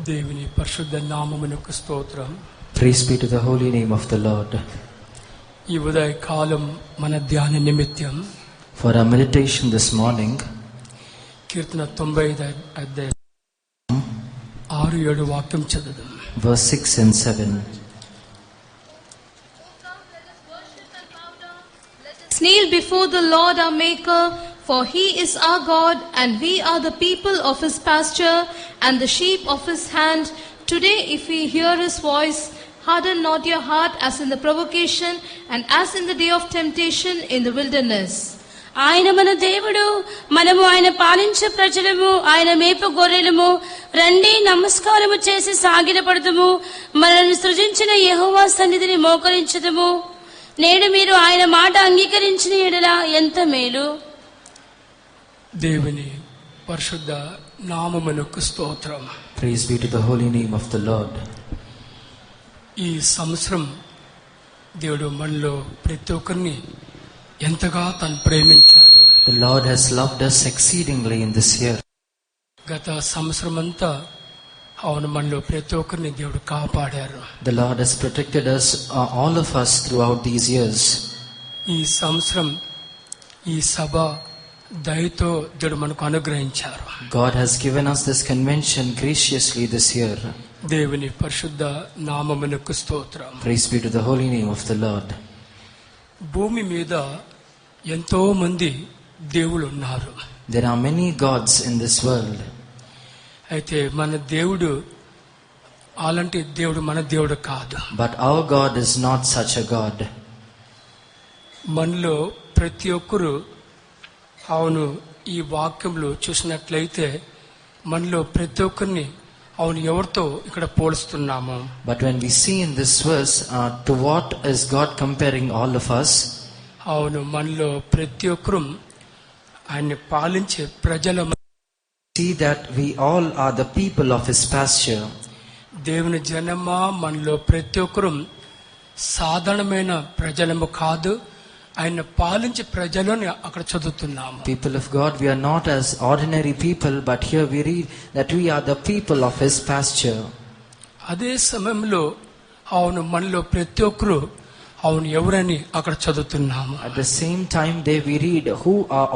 దేవుని పరిశుద్ధ నామమునకు స్తోత్రం. Praise be to the holy name of the Lord. ఈ ఉదయ కాలం మన ధ్యాన నిమిత్తం For our meditation this morning, కీర్తన 95 అధ్యాయం 6-7 వాక్యం చదువుదాం. verse 6 and 7. Kneel before the Lord our Maker, for He is our God, and we are the people of His pasture and the sheep of His hand. Today, if we hear His voice, harden not your heart as in the provocation and as in the day of temptation in the wilderness. ఆయన మన దేవుడు, మనము ఆయన పాలించే ప్రజలము, ఆయన మేపు గొర్రెలము. రండి, నమస్కారము చేసి సాగిలపడదుము, మనల్ని సృజించిన యెహోవా సన్నిధిని మోకరించుదుము. నేడు మీరు ఆయన మాట అంగీకరించిన ఎడల ఎంత మేలు. దేవుని పరిశుద్ధ నామమునకు స్తోత్రం. Praise be to the holy name of the Lord. ఈ సంవత్సరం దేవుడు మనలో ప్రతి ఒక్కరిని ఎంతగా తను ప్రేమించాడు. The Lord has loved us exceedingly in this year. గత సంవత్సరం అంతా అవును మనలో ప్రతి ఒక్కరిని దేవుడు కాపాడారు. The Lord has protected us, all of us, throughout these years. ఈ సంవత్సరం ఈ సభ దయతో దేవుడు మనకు అనుగ్రహించారు. God has given us this convention graciously this year. దేవుని పరిశుద్ధ నామమునకు స్తోత్రం. Praise be to the holy name of the Lord. భూమి మీద ఎంతో మంది దేవుళ్ళు ఉన్నారు. There are many gods in this world. అయితే మన దేవుడు అలాంటి దేవుడు మన దేవుడు కాదు. But our God is not such a God. మనలో ప్రతి ఒక్కరు అవును ఈ వాక్యంలో చూసినట్లయితే మనలో ప్రతి ఒక్కరిని అవును ఎవరితో ఇక్కడ పోలుస్తున్నాము. But when we see in this verse, to what is God comparing all of us? అవును మనలో ప్రతి ఒక్కరు ఆయన్ని పాలించే ప్రజల See that we all are the people of His pasture. దేవుని జనమా మనలో ప్రతి ఒక్కరు సాధారణమైన ప్రజలము కాదు, ఆయన పాలించే ప్రజలని అక్కడ చదువుతున్నాము. People of God, we are not as ordinary people, but here we read that we are the people of His pasture. అదే సమయంలో అవును మనలో ప్రతి ఒక్కరు అవును ఎవరని అక్కడ చదువుతున్నాము. At the same time, there we read who are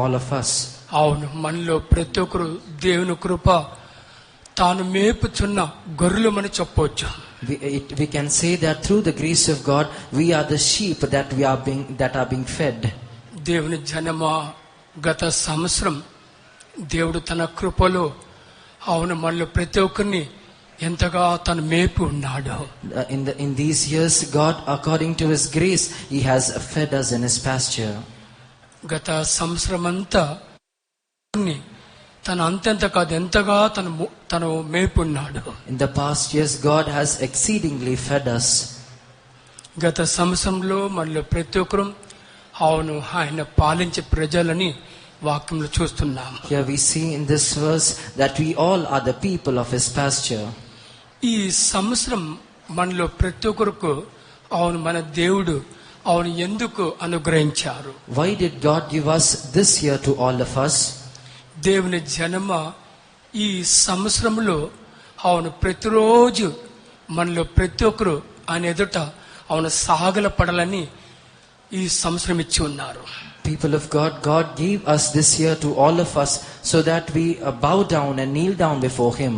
all of us. అవును మనలో ప్రతి ఒక్కరు దేవుని కృప తాను మేపుచున్న గొర్రెలమని చెప్పవచ్చు. We can say that through the grace of God, we are the sheep that are being fed. దేవుని జనమా గత సంవత్సరం దేవుడు తన కృపలో అవును మనలో ప్రతి ఒక్కరిని ఎంతగా తను మేపి ఉన్నాడు. In these years, God, according to His grace, He has fed us in His pasture. గత సంవత్సరం అంతా తను అంతెంత కాదు ఎంతగా తను మేపున్నాడు. In the past years, God has exceedingly fed us. గత సంవత్సరంలో మనలో ప్రతి ఒక్కరు అవును ఆయన పాలించే ప్రజలని వాక్యంలో చూస్తున్నాము. Here we see in this verse that we all are the people of His pasture. ఈ సంవత్సరం మనలో ప్రతి ఒక్కరికి అవును మన దేవుడు అవును ఎందుకు అనుగ్రహించారు? Why did God give us this year to all of us? దేవుని జనమ ఈ సంవత్సరంలో అవును ప్రతిరోజు మనలో ప్రతి ఒక్కరు ఆయన ఎదుట అవును సాగల పడాలని ఈ సంవత్సరం ఇచ్చి ఉన్నారు. People of God, God gave us this year to all of us so that we bow down and kneel down before Him.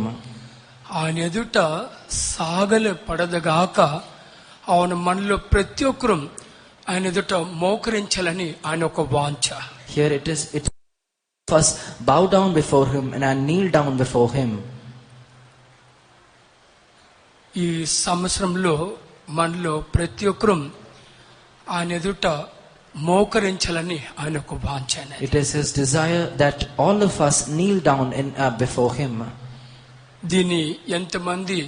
ఆయన ఎదుట సాగల పడదగాక అవును మనలో ప్రతి ఒక్కరు ఆయన ఎదుట మోకరించాలని ఆయన ఒక వాంఛ. Here it is first bow down before Him and kneel down before Him. ఈ సంవత్సరంలో మనలో ప్రతి ఒక్కరు ఆయన ఎదుట మోకరించాలని ఆయన ఒక వాంఛ. It is His desire that all of us kneel down before Him. దీన్ని ఎంతమంది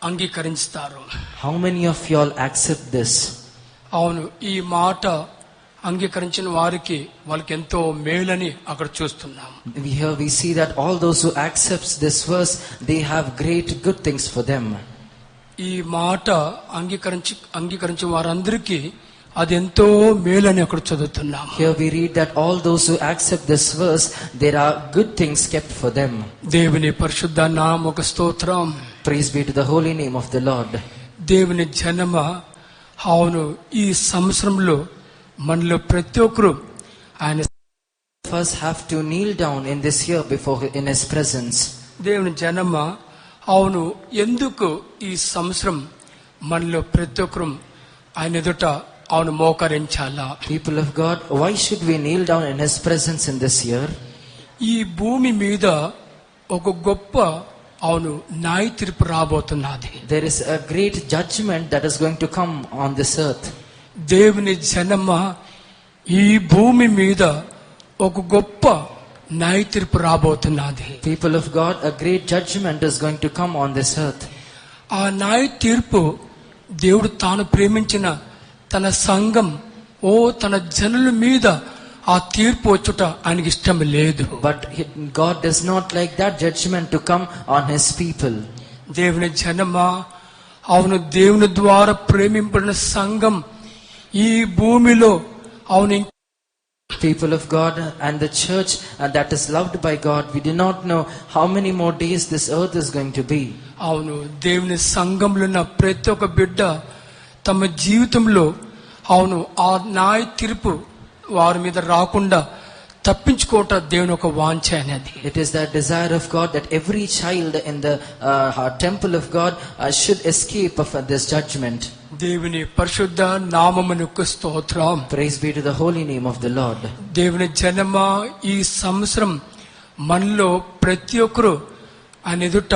అంగీకరిస్తారు? How many of you all accept this? అవును ఈ మాట అంగీకరించిన వారికి వాళ్ళకి ఎంతో మేలని అక్కడ చూస్తున్నాం. Here we see that all those who accept this verse, they have great good things for them. ఈ మాట అంగీకరించిన వారందరికీ అది ఎంతో మేలని అక్కడ చదువుతున్నాము. Here we read that all those who accept this verse, there are good things kept for them. దేవుని పరిశుద్ధ నామముకు స్తోత్రం. Praise be to the holy name of the Lord. దేవుని జనమ, అవును, ఈ సంవత్సరంలో మనలో ప్రతి ఒక్కరు ఆయన First have to kneel down in this year before in His presence. దేవుని జనమ, అవును, ఎందుకు ఈ సంవత్సరం మనలో ప్రతి ఒక్కరు ఆయన ఎదుట అవును మోకరించాలా? People of God, why should we kneel down in His presence in this year? ఈ భూమి మీద ఒక గొప్ప అవును న్యాయ తీర్పు రాబోతున్నది. There is a great judgment that is going to come on this earth. దేవుని జనమ, ఈ భూమి మీద ఒక గొప్ప న్యాయ తీర్పు రాబోతున్నది. People of God, a great judgment is going to come on this earth. ఆ న్యాయ తీర్పు దేవుడు తాను ప్రేమించిన తన సంఘం తన జనుల మీద ఆ తీర్పు వచ్చుట ఆయనకి ఇష్టం లేదు. But God does not like that judgment to come on His people. దేవుని జనమా, అవును, దేవుని ద్వారా ప్రేమింపబడిన సంఘం ఈ భూమిలో అవును People of God and the church that is loved by God, we do not know how many more days this earth is going to be. అవును, దేవుని సంఘంలో ఉన్న ప్రతి ఒక్క బిడ్డ తమ జీవితంలో అవును ఆ న్యాయ తీర్పు వారి మీద రాకుండా తప్పించుకోవటం దేవుని ఒక వాంఛ అనేది. It is the desire of God that every child in the temple of God should escape of this judgment. దేవుని పరిశుద్ధ నామమునకు స్తోత్రం. Praise be to the holy name of the Lord. దేవుని జనమా, ఈ సంవత్సరం మనలో ప్రతి ఒక్కరు ఆయన ఎదుట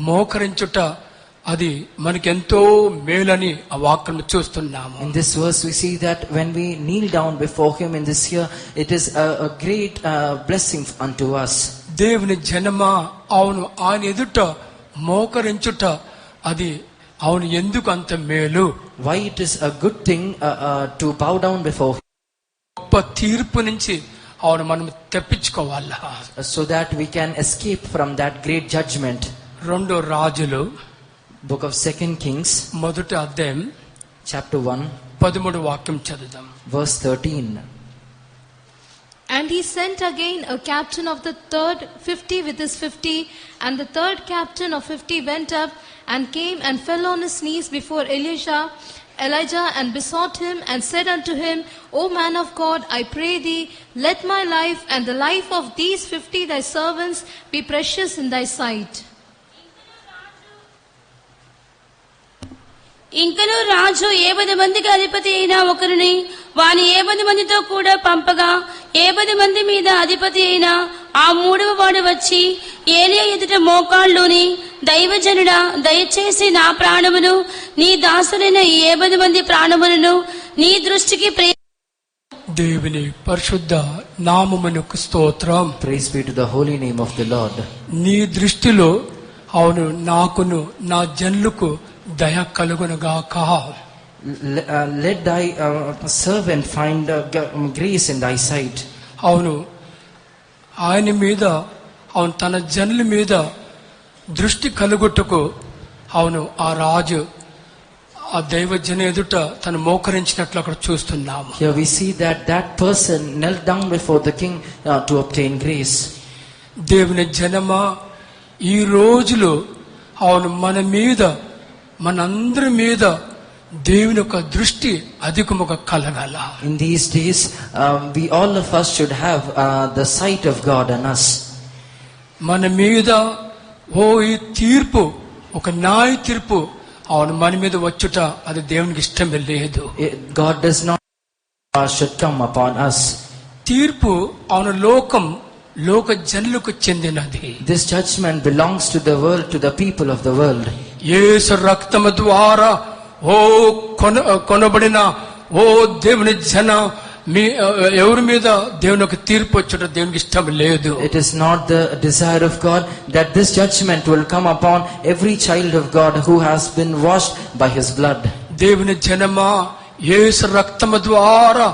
మోకరించుట అది మనకెంతో మేలని ఆ వాక్యం చూస్తున్నాము. In this verse we see that when we kneel down before Him in this year, it is a great blessing unto us. దేవుని జనమా, అవును, ఆయన ఎదుట మోకరించుట అది అవును ఎందుకు అంత మేలు? Why it is a good thing to bow down before Him, గొప్ప తీర్పు నుంచి అవును మనం తప్పించుకోవాలా, so that we can escape from that great judgment. రెండో రాజులు Book of 2 Kings, మొదటి అధ్యాయం chapter 1, 13 వాక్యం చదువుదాం. verse 13. And he sent again a captain of the third 50 with his 50, and the third captain of 50 went up and came and fell on his knees before Elijah and besought him and said unto him, O man of God, I pray thee, let my life and the life of these 50 thy servants be precious in thy sight. ఇంకను రాజు 70 మందికి అధిపతి అయిన ఒకరిని వాని 70 మందితో కూడా పంపగా 70 మంది మీద అధిపతి అయిన ఆ మూడవ వాడు వచ్చి ఏలియా ఎదుట మోకాళ్ళుని, దైవజనుడా, దయచేసి నా ప్రాణమును నీ దాసులైన 70 మంది ప్రాణములను నీ దృష్టికి దేవుని పరిశుద్ధ నామమునకు స్తోత్రం. Praise be to the holy name of the Lord. నీ దృష్టిలో అవును నాకును నా జనులకు దయ కలుగునుగాక. Let thy servant find grace in thy sight. అవును, ఆయన మీద అవును తన జనుల మీద దృష్టి కలుగుటకు అవును ఆ రాజు ఆ దైవజన ఎదుట తను మోకరించినట్లు అక్కడ చూస్తున్నాము. Here we see that person knelt down before the king to obtain grace. దేవుని జనమా, ఈ రోజులో అవును మన మీద మనందరి మీద దేవుని యొక్క దృష్టి అధికముగా కలగాల. In these days, we all of us should have the sight of God on us. మన మీద ఈ తీర్పు ఒక న్యాయ తీర్పు అవును మన మీద వచ్చుట అది దేవునికి ఇష్టం లేదు. God does not should come upon us. తీర్పు అవును లోక జనులకు చెందినది. This judgment belongs to the world, to the people of the world. యేసు రక్తము ద్వారా కొనబడిన దేవుని జన మీ ఎవరి మీద దేవుని యొక్క తీర్పు వచ్చుట దేవునికి ఇష్టం లేదు. It is not the desire of God that this judgment will come upon every child of God who has been washed by His blood. దేవుని జనమా, యేసు రక్తము ద్వారా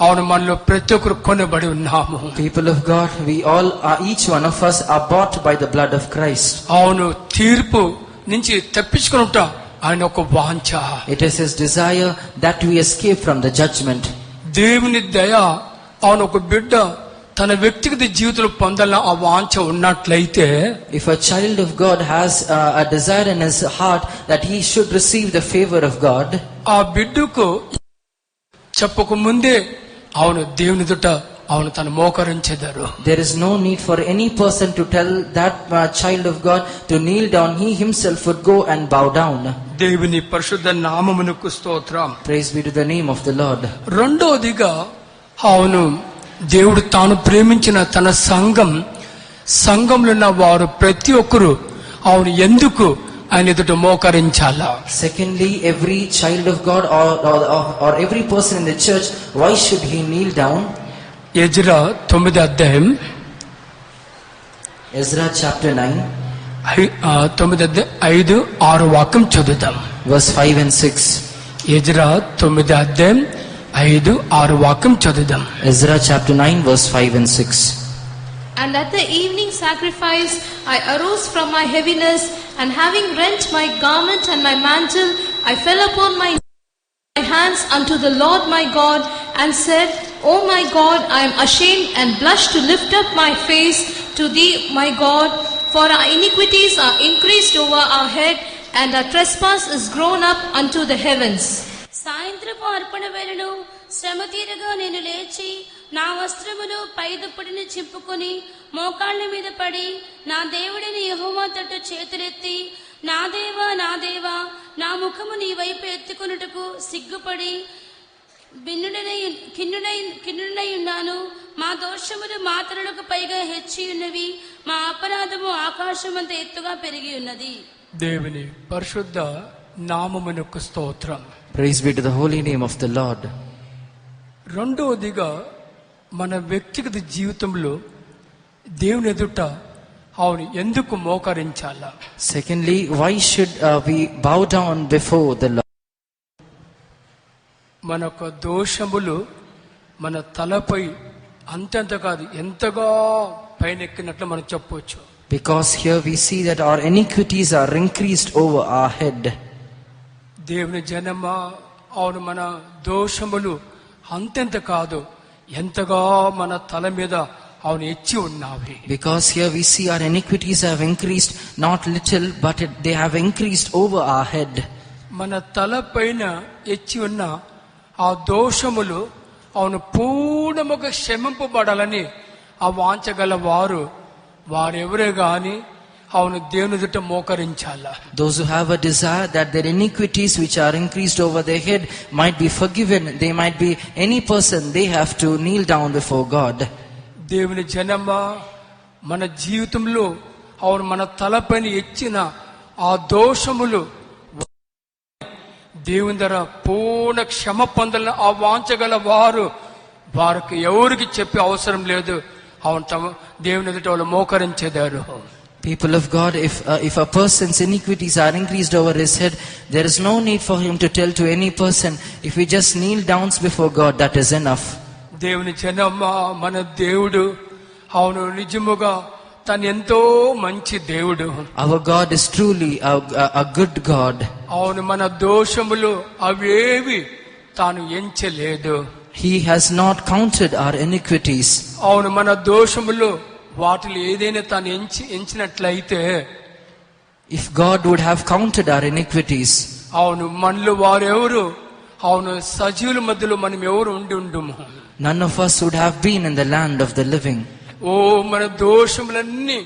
అవును మనలో ప్రతి ఒక్కరు కొనబడి ఉన్నాము. People of God, we all are, each one of us are bought by the blood of Christ. అవును, తీర్పు నుంచి తప్పించుకునుట ఆయన ఒక వాంఛ. It is his desire that we escape from the judgment. దేవుని దయ ఆయన ఒక బిడ్డ తన వ్యక్తిగత జీవితంలో పొందాలని ఆ వాంఛ ఉన్నట్లయితే, If a child of God has a desire in his heart that he should receive the favor of God, ఆ బిడ్డకు చెప్పక ముందే అవును దేవుని ఎదుట అవును తను మోకరించెదరు. there is no need for any person to tell that child of God to kneel down. He himself would go and bow down. దేవుని పరిశుద్ధ నామమునకు స్తోత్రం. Praise be to the name of the Lord. రెండోదిగా అవును దేవుడు తాను ప్రేమించిన తన సంఘంలో ఉన్న వారు ప్రతి ఒక్కరు అవును ఎందుకు ఆయన ఎదుట మోకరించాలా? Secondly, every child of God or every person in the church, why should he kneel down? Ezra 9వ అధ్యాయం Ezra chapter 9 9:5, 6 వాక్యం చదువుదాం. verse 5 and 6. ఎజ్రా 9వ అధ్యాయం 5, 6 వాక్యం చదువుదాం. Ezra chapter 9 verse 5 and 6. And at the evening sacrifice I arose from my heaviness, and having rent my garment and my mantle, I fell upon my hands unto the Lord my God, and said, O my God, I am ashamed and blush to lift up my face to thee, my God, for our iniquities are increased over our head, and our trespass is grown up unto the heavens. సాయంత్రపు అర్పణ వేళను శ్రమ తీరగా నేను లేచి నా వస్త్రములు పై దుప్పటిని చింపుకొని మోకాళ్ళ మీద పడి నా దేవుడిని యెహోవా తట్టు చేతులెత్తి, నా దేవా నా దేవా, నా ముఖము నీ వైపు ఎత్తుకొనుటకు సిగ్గుపడి కిన్నుడై ఉన్నాను. మా దోషములు మా తలలకు పైగా హెచ్చి ఉన్నవి, మా అపరాధము ఆకాశమంత ఎత్తుగా పెరిగి ఉన్నది. దేవుని పరిశుద్ధ నామమునకు స్తోత్రం. Praise be to the holy name of the Lord. రెండవదిగా మన వ్యక్తిగత జీవితంలో దేవుని ఎదుట అవును ఎందుకు మోకరించాలా? Secondly, why should we bow down before the Lord? మన యొక్క దోషములు మన తలపై అంతంత కాదు ఎంతగా పైనెక్కినట్లు మనం చెప్పవచ్చు. Because here we see that our iniquities are increased over our head. దేవుని జనమా అవును మన దోషములు అంతెంత కాదు ఎంతగా మన తల మీద అవును ఎచ్చి ఉన్నవి. Because here we see our iniquities have increased not little, but they have increased over our head. మన తల పైన ఎచ్చి ఉన్న ఆ దోషములు అవును పూర్ణముగా క్షమింపబడాలని ఆ వాంచగల వారెవరే గాని అవును దేవుని ఎదుట మోకరించాలా. Those who have a desire that their iniquities which are increased over their head might be forgiven, they might be any person, they have to kneel down before God. దేవుని జనమా మన జీవితంలో అవును మన తలపైన ఎచ్చిన ఆ దోషములు దేవుని ద్వారా పూర్ణ క్షమ పొందాలని ఆ వాంచగల వారికి ఎవరికి చెప్పే అవసరం లేదు. అవును తమ దేవుని ఎదుట వాళ్ళు మోకరించేదారు. People of God, if a person's iniquities are increased over his head, there is no need for him to tell to any person. If he just kneel down before God, that is enough. దేవుని జనమా మన దేవుడు అవును నిజముగా తను ఎంతో మంచి దేవుడు. Our God is truly a good God. అవును మన దోషములు అవేవి తాను ఎంచలేదు. He has not counted our iniquities. అవును మన దోషములు వాటిలో ఏదైనా తాను ఎంచినట్లయితే, if God would have counted our iniquities, అవును మనలో వారెవరు అవును సజీవుల మధ్యలో మనం ఎవరు ఉండుము, none of us would have been in the land of the living. ఓ మన దోషములన్నీ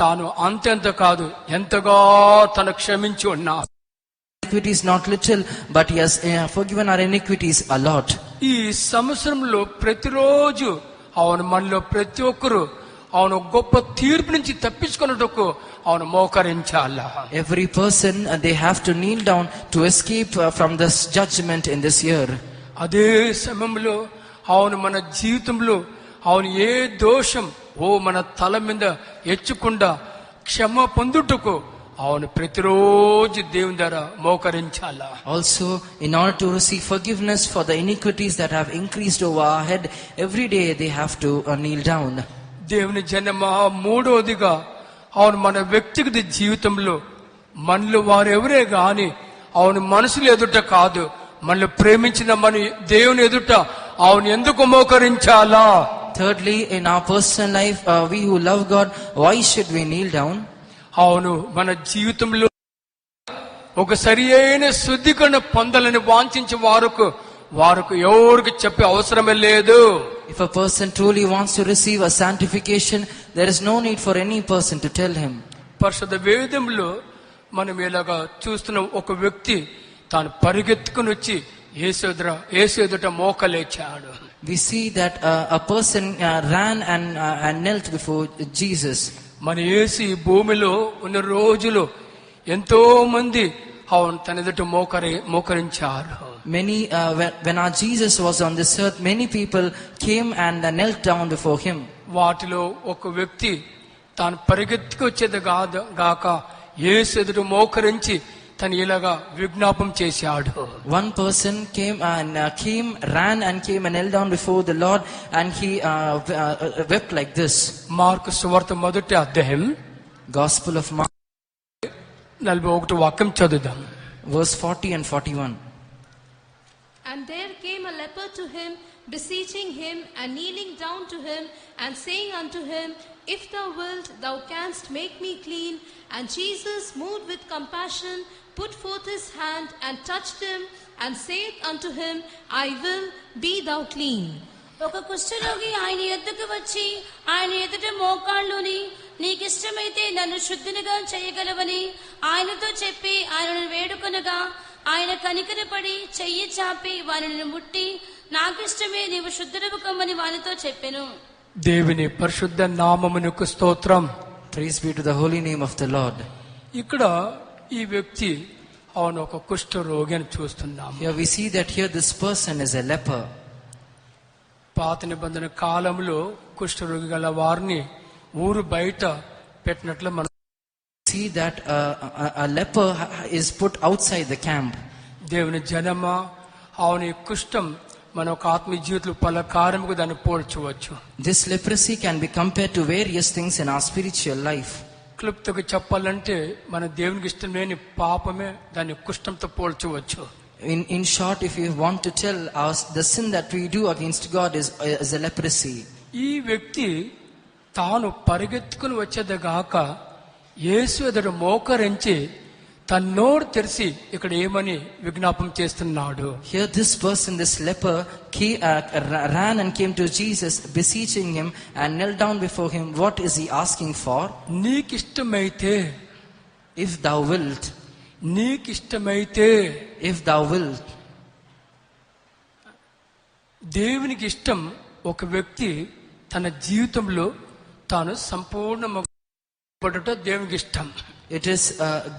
తాను అంతెంత కాదు ఎంతగా తను క్షమించి ఉన్నా. Iniquities not little, but he has forgiven our iniquities a lot. ఈ సంవత్సరంలో ప్రతిరోజు అవును మనలో ప్రతి ఒక్కరు అవును గొప్ప తీర్పు నుంచి తప్పించుకున్నట్టుకు అవును మోకరించాలా. Every person they have to kneel down to escape from this judgment in this year. అదే సమయంలో అవును మన జీవితంలో అవును ఏ దోషం మన తల మీద ఎచ్చకుండా క్షమ పొందుటకు అవును ప్రతిరోజు దేవుని ద్వారా మోకరించాలా. Also, in order to receive forgiveness for the iniquities that have increased over our head, every day they have to kneel down. దేవుని జనమా మూడోదిగా అవును మన వ్యక్తిగత జీవితంలో మనలో వారెవరే గాని అవును మనుషులు ఎదుట కాదు, మనల్ని ప్రేమించిన మన దేవుని ఎదుట అవును ఎందుకు మోకరించాలా? Thirdly, in our personal life, we who love God, why should we kneel down? అవును మన జీవితంలో ఒక సరి అయిన శుద్ధీకరణ పొందాలని వాంఛించే వారికి ఎవరికి చెప్పే అవసరమే లేదు. If a person truly wants to receive a sanctification, there is no need for any person to tell him. పరిశుద్ధ వేదంలో మనం ఇలాగా చూస్తున్న ఒక వ్యక్తి తాను పరిగెత్తుకుని వచ్చి యేసు ఎదుట మోకలేచాడు. We see that a person ran and knelt before Jesus. మన యేసు ఈ భూమిలో ఉన్న రోజులు ఎంతో మంది అవును తన ఎదుట మోకరించారు. Many, when our Jesus was on this earth, many people came and knelt down before him. వాటిలో ఒక వ్యక్తి తాను పరిగెత్తుకు వచ్చేది గాక యేసు ఎదుట మోకరించి తను ఇలాగా విజ్ఞాపం చేశాడు. One person came and ran and knelt down before the Lord, and he wept like this. Mark సువార్త మొదటి అధ్యాయం Gospel of Mark, 41 వాక్యం చదువుదాం. verse 40 and 41. And there came a leper to him, beseeching him, and kneeling down to him, and saying unto him, If thou wilt, thou canst make me clean. And Jesus, moved with compassion, put forth his hand, and touched him, and saith unto him, I will, be thou clean. ఒక కుష్ఠరోగి ఆయన ఎద్దుకు వచ్చి ఆయన ఎదుట మోకాళ్ళుని, నీకిష్టమైతే నన్ను శుద్ధినిగా చేయగలవని ఆయనతో చెప్పి ఆయనను వేడుకొనగా, ఆయన కనికరపడి చెయ్యి చాపి వారిని ముట్టి, నాకిష్టమే, నీవు శుద్ధుడవు కమ్మని వానితో చెప్పెను. దేవుని పరిశుద్ధ నామమునకు స్తోత్రం. Praise be to the holy name of the Lord. ఇక్కడ ఈ వ్యక్తి అవును ఒక కుష్ఠ రోగి అని చూస్తున్నాం. Here we see that here this person is a leper. పాత నిబంధన కాలంలో కుష్ఠ రోగి గల వారిని ఊరు బయట పెట్టినట్లు మనం See that a leper is put outside the camp. దేవుని జనమ అవును ఈ కుష్ఠం మన ఒక ఆత్మీయ జీవితంలో పల కార్యముకు దాన్ని పోల్చవచ్చు. This leprosy can be compared to various things in our spiritual life. క్లుప్తంగా చెప్పాలంటే మన దేవునికి ఇష్టం లేని పాపమే దాన్ని కుష్ఠంతో పోల్చవచ్చు. In short, if you want to tell us, the sin that we do against God is a leprosy. ఈ వ్యక్తి తాను పరిగెత్తుకుని వచ్చేదిగాక యేసు ఎదుట మోకరించి తన నోరు తెరిచి ఇక్కడ ఏమని విజ్ఞాపం చేస్తున్నాడు. Here this person, this leper, ran and came to Jesus, beseeching him and knelt down before him. What is he asking for? నీకిష్టమైతే, if thou wilt. నీకిష్టమైతే, if thou wilt. దేవునికి ఇష్టం ఒక వ్యక్తి తన జీవితంలో తాను సంపూర్ణంగా దేవునికి ఇష్టం. It is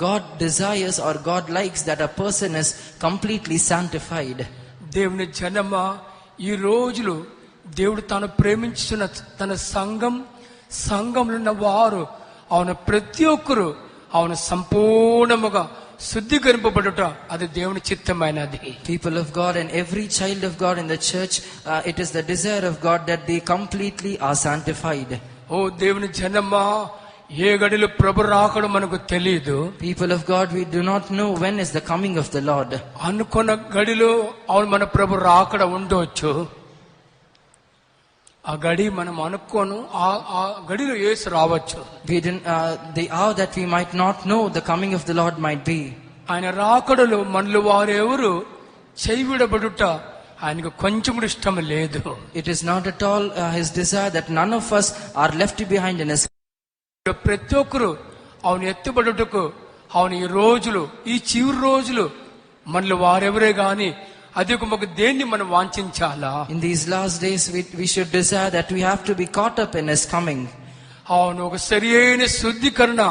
God desires or God likes that a person is completely sanctified. దేవుని జనమ ఈ రోజులు దేవుడు తాను ప్రేమించిన తన సంఘంలో ఉన్న వారు అవును ప్రతి ఒక్కరు అవును సంపూర్ణముగా శుద్ధీకరింపబడుట అది దేవుని చిత్తమైనది. People of God and every child of God in the church, it is the desire of God that they completely are sanctified. ఓ దేవుని జనమ ఏ గడిలో ప్రభు రాకడం మనకు తెలియదు. People of God, we do not know when is the coming of the Lord. అనుకున్న గడిలో అవును మన ప్రభు రాకడ ఉండవచ్చు. ఆ గడి మనం అనుకోను, ఆ గడిలో యేసు రావచ్చు. We didn't, the hour that we might not know the coming of the Lord might be. ఆయన రాకడలో మనలో వారెవరు చేయబడుట ఆయనకు కొంచెం కూడా ఇష్టం లేదు. It is not at all his desire that none of us are left behind in his. ప్రతి ఒక్కరు అవును ఎత్తుబడుటకు అవును ఈ రోజులు, ఈ చివరి రోజులు మనలో వారెవరే గాని అధికముగా దేన్ని మనం వాంఛించాలా? In these last days we should desire that we have to be caught up in his coming. అవును ఒక సరి అయిన శుద్ధీకరణ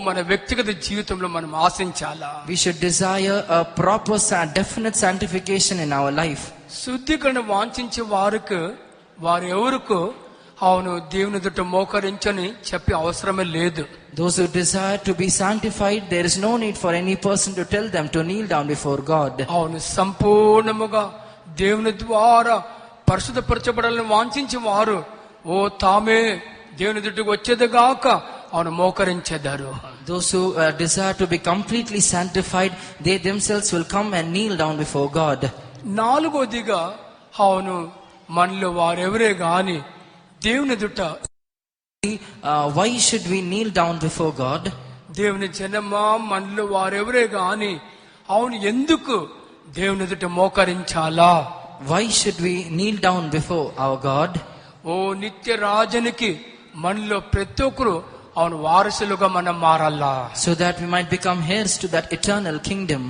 మన వ్యక్తిగత జీవితంలో మనం ఆశించాలా? We should desire a proper definite sanctification in our life. శుద్ధీకరణ వాంఛించే వారెవరికి అవును దేవుని ఎదుట మోకరించని చెప్పే అవసరమే లేదు. Those who desire to be sanctified, there is no need for any person to tell them to kneel down before God. అవును సంపూర్ణముగా దేవుని ద్వారా పరిశుద్ధపరచబడాలని వాంఛించే వారు తామే దేవుని ఎదుటకు వచ్చేదిగాక అవును మోకరించేదారు. Those who desire to be completely sanctified, they themselves will come and kneel down before God. నాలుగోదిగా అవును మనలో వారెవరే గాని దేవుని ఎదుట Why should we kneel down before God? దేవుని జనమా మనలో వారెవరే గాని అవును ఎందుకు దేవుని ఎదుట మోకరించాలా? Why should we kneel down before our God? ఓ నిత్య రాజునికి మనలో ప్రతి ఒక్కరు అవును వారసులుగా మనం మారాలా, So that we might become heirs to that eternal kingdom.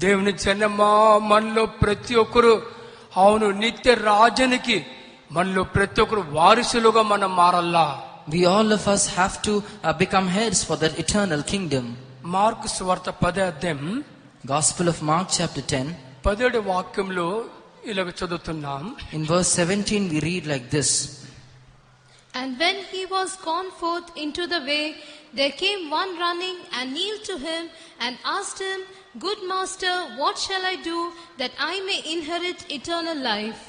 దేవుని జనమా మనలో ప్రతి ఒక్కరు అవును నిత్య రాజునికి మనలో ప్రతి ఒక్కరు వారసులుగా మనం మారాలా. We all of us have to become heirs for that eternal kingdom. Mark సువార్త 10వ అధ్యాయం Gospel of Mark chapter 10. 17వ వాక్యంలో ఇలాగ చదువుతున్నాం. In verse 17 we read like this. And when he was gone forth into the way, there came one running and kneeled to him and asked him, Good master, what shall I do that I may inherit eternal life?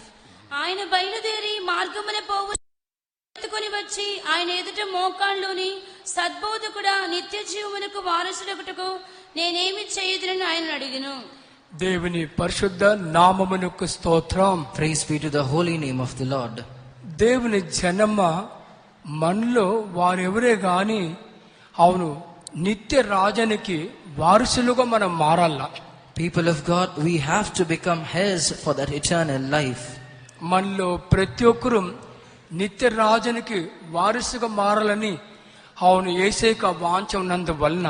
ఆయన బయలుదేరి మార్గమున పోవు ఎత్తుకొని వచ్చి ఆయన ఎదుట మోకాళ్ళలోని సద్బోధకుడా, నిత్య జీవమునకు వారసుడగుటకు నేనేమి చేయుదునని ఆయన అడిగెను. దేవుని పరిశుద్ధ నామమునకు స్తోత్రం. Praise be to the holy name of the Lord. దేవుని జనమ మనలో వారెవరే గాని అవును నిత్య రాజానికి వారసులుగా మనం మారాలా. People of God, we have to become heirs for that eternal life. మనలో ప్రతి ఒక్కరూ నిత్య రాజునికి వారసుగా మారాలని అవును యేసయ్యకు వాంఛ ఉన్నందువలన,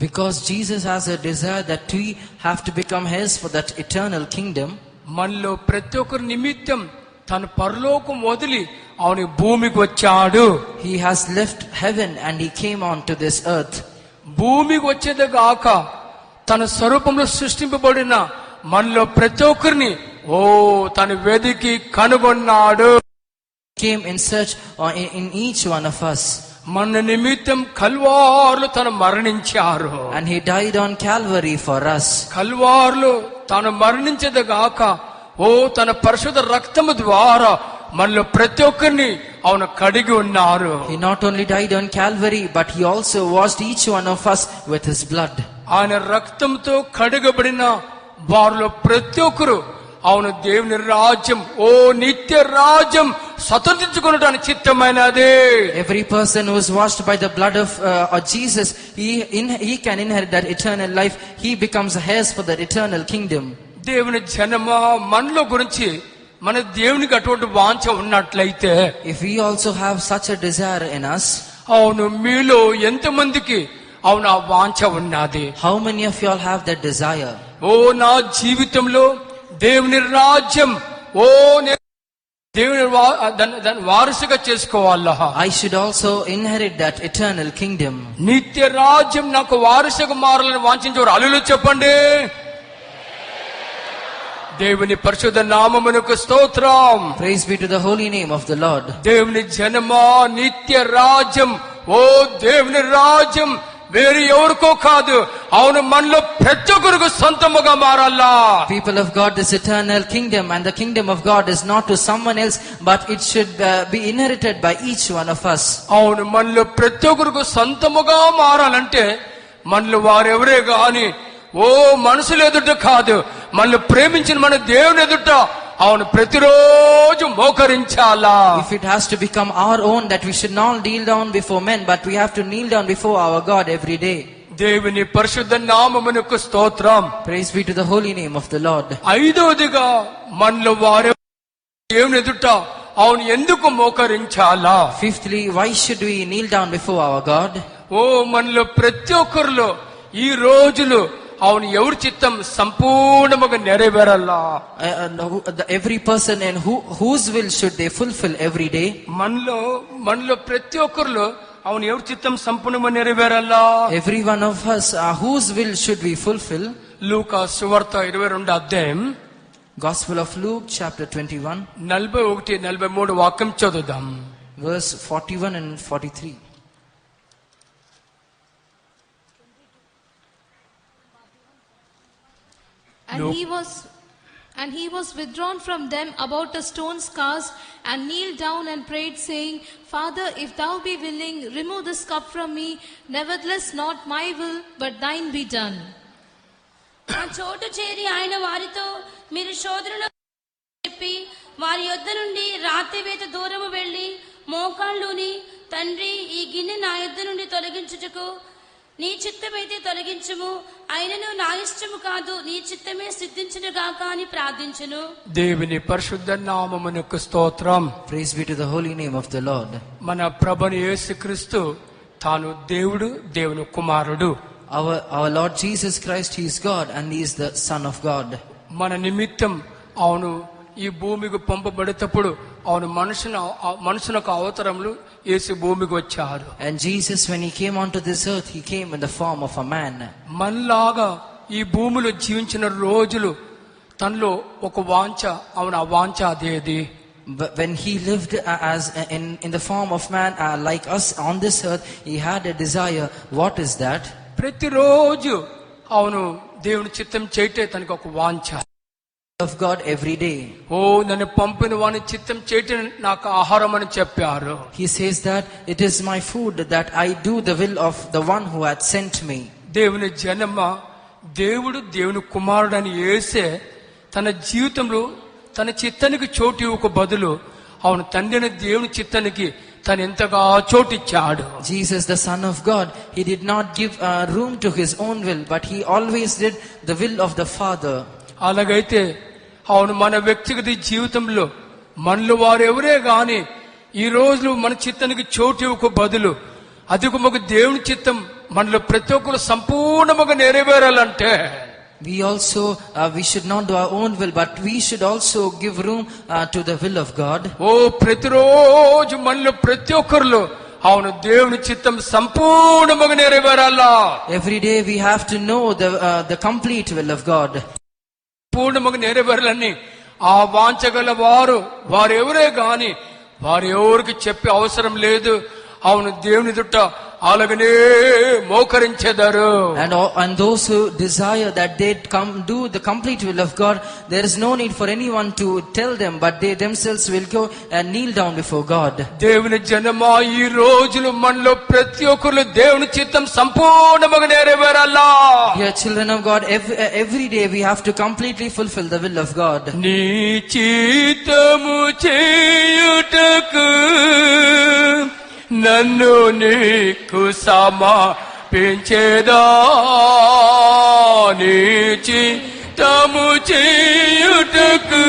Because Jesus has a desire that we have to become heirs for that eternal kingdom, మనలో ప్రతి ఒక్కరి నిమిత్తం తన పరలోకం వదిలి అవును భూమికి వచ్చాడు. He has left heaven and he came on to this earth. భూమికి వచ్చేదే గాక తన స్వరూపంలో సృష్టింపబడిన మనలో ప్రతి ఒక్కరిని ఓ తన వెదికి కనుగొన్నాడు. Came in search in each one of us. మన నిమిత్తం కల్వారులో తను మరణించారు. And he died on Calvary for us. కల్వారులో తాను మరణించదు గాక ఓ తన పరిశుద్ధ రక్తము ద్వారా మనలో ప్రతి ఒక్కరిని అవును కడిగి ఉన్నారు. He not only died on Calvary, but he also washed each one of us with his blood. ఆయన రక్తంతో కడగబడిన వారిలో ప్రతి ఒక్కరు అవును దేవుని రాజ్యం ఓ నిత్య రాజ్యం స్వతంత్రించుకునడానికి చిత్తమైనదే. Every person who is washed by the blood of Jesus, he can inherit that eternal life. He becomes heirs for that eternal kingdom. దేవుని జనమ మనలో గురించి మన దేవునికి అటువంటి వాంఛ ఉన్నట్లయితే, If we also have such a desire in us, అవును మీలో ఎంతమందికి అవును ఆ వాంఛ ఉన్నది? how many of you all have that desire? ఓ నా జీవితంలో దేవుని రాజ్యం ఓ దేవుని దాన్ని వారసుగా చేసుకోవాలా. I should also inherit that eternal kingdom. నిత్య రాజ్యం నాకు వారసుగా మారాలని వాంఛించేవారు హల్లెలూయా చెప్పండి. దేవుని పరిశుద్ధ నామమునకు స్తోత్రం. Praise be to the holy name of the Lord. దేవుని జనమా నిత్య రాజ్యం ఓ దేవుని రాజ్యం వేరే ఎవరికో కాదు, అవును మనలో ప్రతి ఒక్కరికి సొంతముగా మారాలా. People of God, this eternal kingdom and the kingdom of God is not to someone else, but it should be inherited by each one of us. అవును మనలో ప్రతి ఒక్కరికి సొంతముగా మారాలంటే మనలో వారెవరే గాని ఓ మనుషులు ఎదుట కాదు, మనల్ని ప్రేమించిన మన దేవుని ఎదుట అవును ప్రతిరోజు మోకరించాలా. If it has to become our own, that we should not kneel down before men, but we have to kneel down before our God every day. దేవుని పరిశుద్ధ నామమునకు స్తోత్రం. Praise be to the holy name of the Lord. ఐదవదిగా మనలో వారే దేవుని ఎదుట అవును ఎందుకు మోకరించాలా? Fifthly, why should we kneel down before our God? ఓ మనలో ప్రతి ఒక్కరిలో ఈ రోజులు అవును ఎవరి చిత్తం సంపూర్ణముగా నెరవేరాలా. Every person and whose will should they fulfill every day? మనలో ప్రతి ఒక్కరిలో అవును ఎవరి చిత్తం సంపూర్ణంగా నెరవేరాలా. Every one of us, whose will should we fulfill? లూకా సువార్త 22వ అధ్యాయం Gospel of Luke chapter 21, 41, 43 వాక్యం చదువుదాం. verse 41 and 43. And And he was withdrawn from them about a stone's cast, and kneeled down and prayed, saying, Father, if thou be willing, remove this cup from me. Nevertheless, not my will, but thine be done. ఆ చోటు చేరి ఆయన వారితో, మీరు శోధనలో చెప్పి వారి యొద్ద నుండి రాత్రివేత దూరము వెళ్లి మోకాళ్ళుని, తండ్రి, ఈ గిన్నె నా యొద్ద నుండి తొలగించుటకు నీ చిత్తమైతే తొలగించుము, అయినను నా ఇష్టము కాదు, నీ చిత్తమే సిద్ధించును గాక అని ప్రార్థించును. దేవుని పరిశుద్ధ నామమునకు స్తోత్రం. Praise be to the holy name of the Lord. మన ప్రభుని యేసుక్రీస్తు తాను దేవుడు, దేవుని కుమారుడు. Our Lord Jesus Christ, He is God and He is the Son of God. మన నిమిత్తం అవును ఈ భూమికి పంపబడేటప్పుడు అవును మనుషులకు అవతారములు యేసు భూమికి వచ్చారు. And Jesus, when He came onto this earth, He came in the form of a man. మనలాగా ఈ భూమిలో జీవించిన రోజులు తనలో ఒక వాంఛ, అవును ఆ వాంఛ అదేది. When He lived as in the form of man, like us on this earth, He had a desire. What is that? ప్రతిరోజు అవును దేవుని చిత్తం చేయటే తనకు ఒక వాంఛ. Of God every day. ఓ నన్ను పంపిన వాని చిత్తం చేయటం నాకు ఆహారం అని చెప్పారు. He says that it is my food that I do the will of the one who had sent me. దేవుని జనమ, దేవుడు దేవుని కుమారుడు అని యేసే తన జీవితంలో తన చిత్తానికి చోటు ఇవ్వక బదులు అవును తండ్రిని దేవుని చిత్తానికి తను ఎంతగా చోటిచ్చాడు. Jesus, the Son of God, He did not give room to His own will, but He always did the will of the Father. అలాగైతే అవును మన వ్యక్తిగత జీవితంలో మనలో వారు ఎవరే గాని ఈ రోజు మన చిత్తానికి చోటు ఇవ్వక బదులు అధికముగా దేవుని చిత్తం మనలో ప్రతి ఒక్కరు సంపూర్ణముగా నెరవేరాలంటే we also we should not do our own will, but we should also give room to the will of God. ఓ ప్రతిరోజు మనలో ప్రతి ఒక్కరిలో అవును దేవుని చిత్తం సంపూర్ణముగా నెరవేరాలా. Every day we have to know the complete will of God. పూర్ణముగా నెరవేరాలని ఆ వాంఛగల వారు ఎవరే గాని వారు ఎవరికి చెప్పే అవసరం లేదు. అవును దేవుని దుట్ట అలాగనే మోకరించెదరు. And those who desire that they do the complete will of God, there is no need for anyone to tell them, but they themselves will go and kneel down before God. దేవుని జనమా, ఈ రోజులు మనలో ప్రతి ఒక్కరు దేవుని చిత్తం సంపూర్ణంగా నెరవేరాలా. Dear children of God, every day we have to completely fulfill the will of God. నీ చిత్తము చేయుటకు నన్ను నీకు సమర్పించెదా, నీ చిత్తము చేయుటకు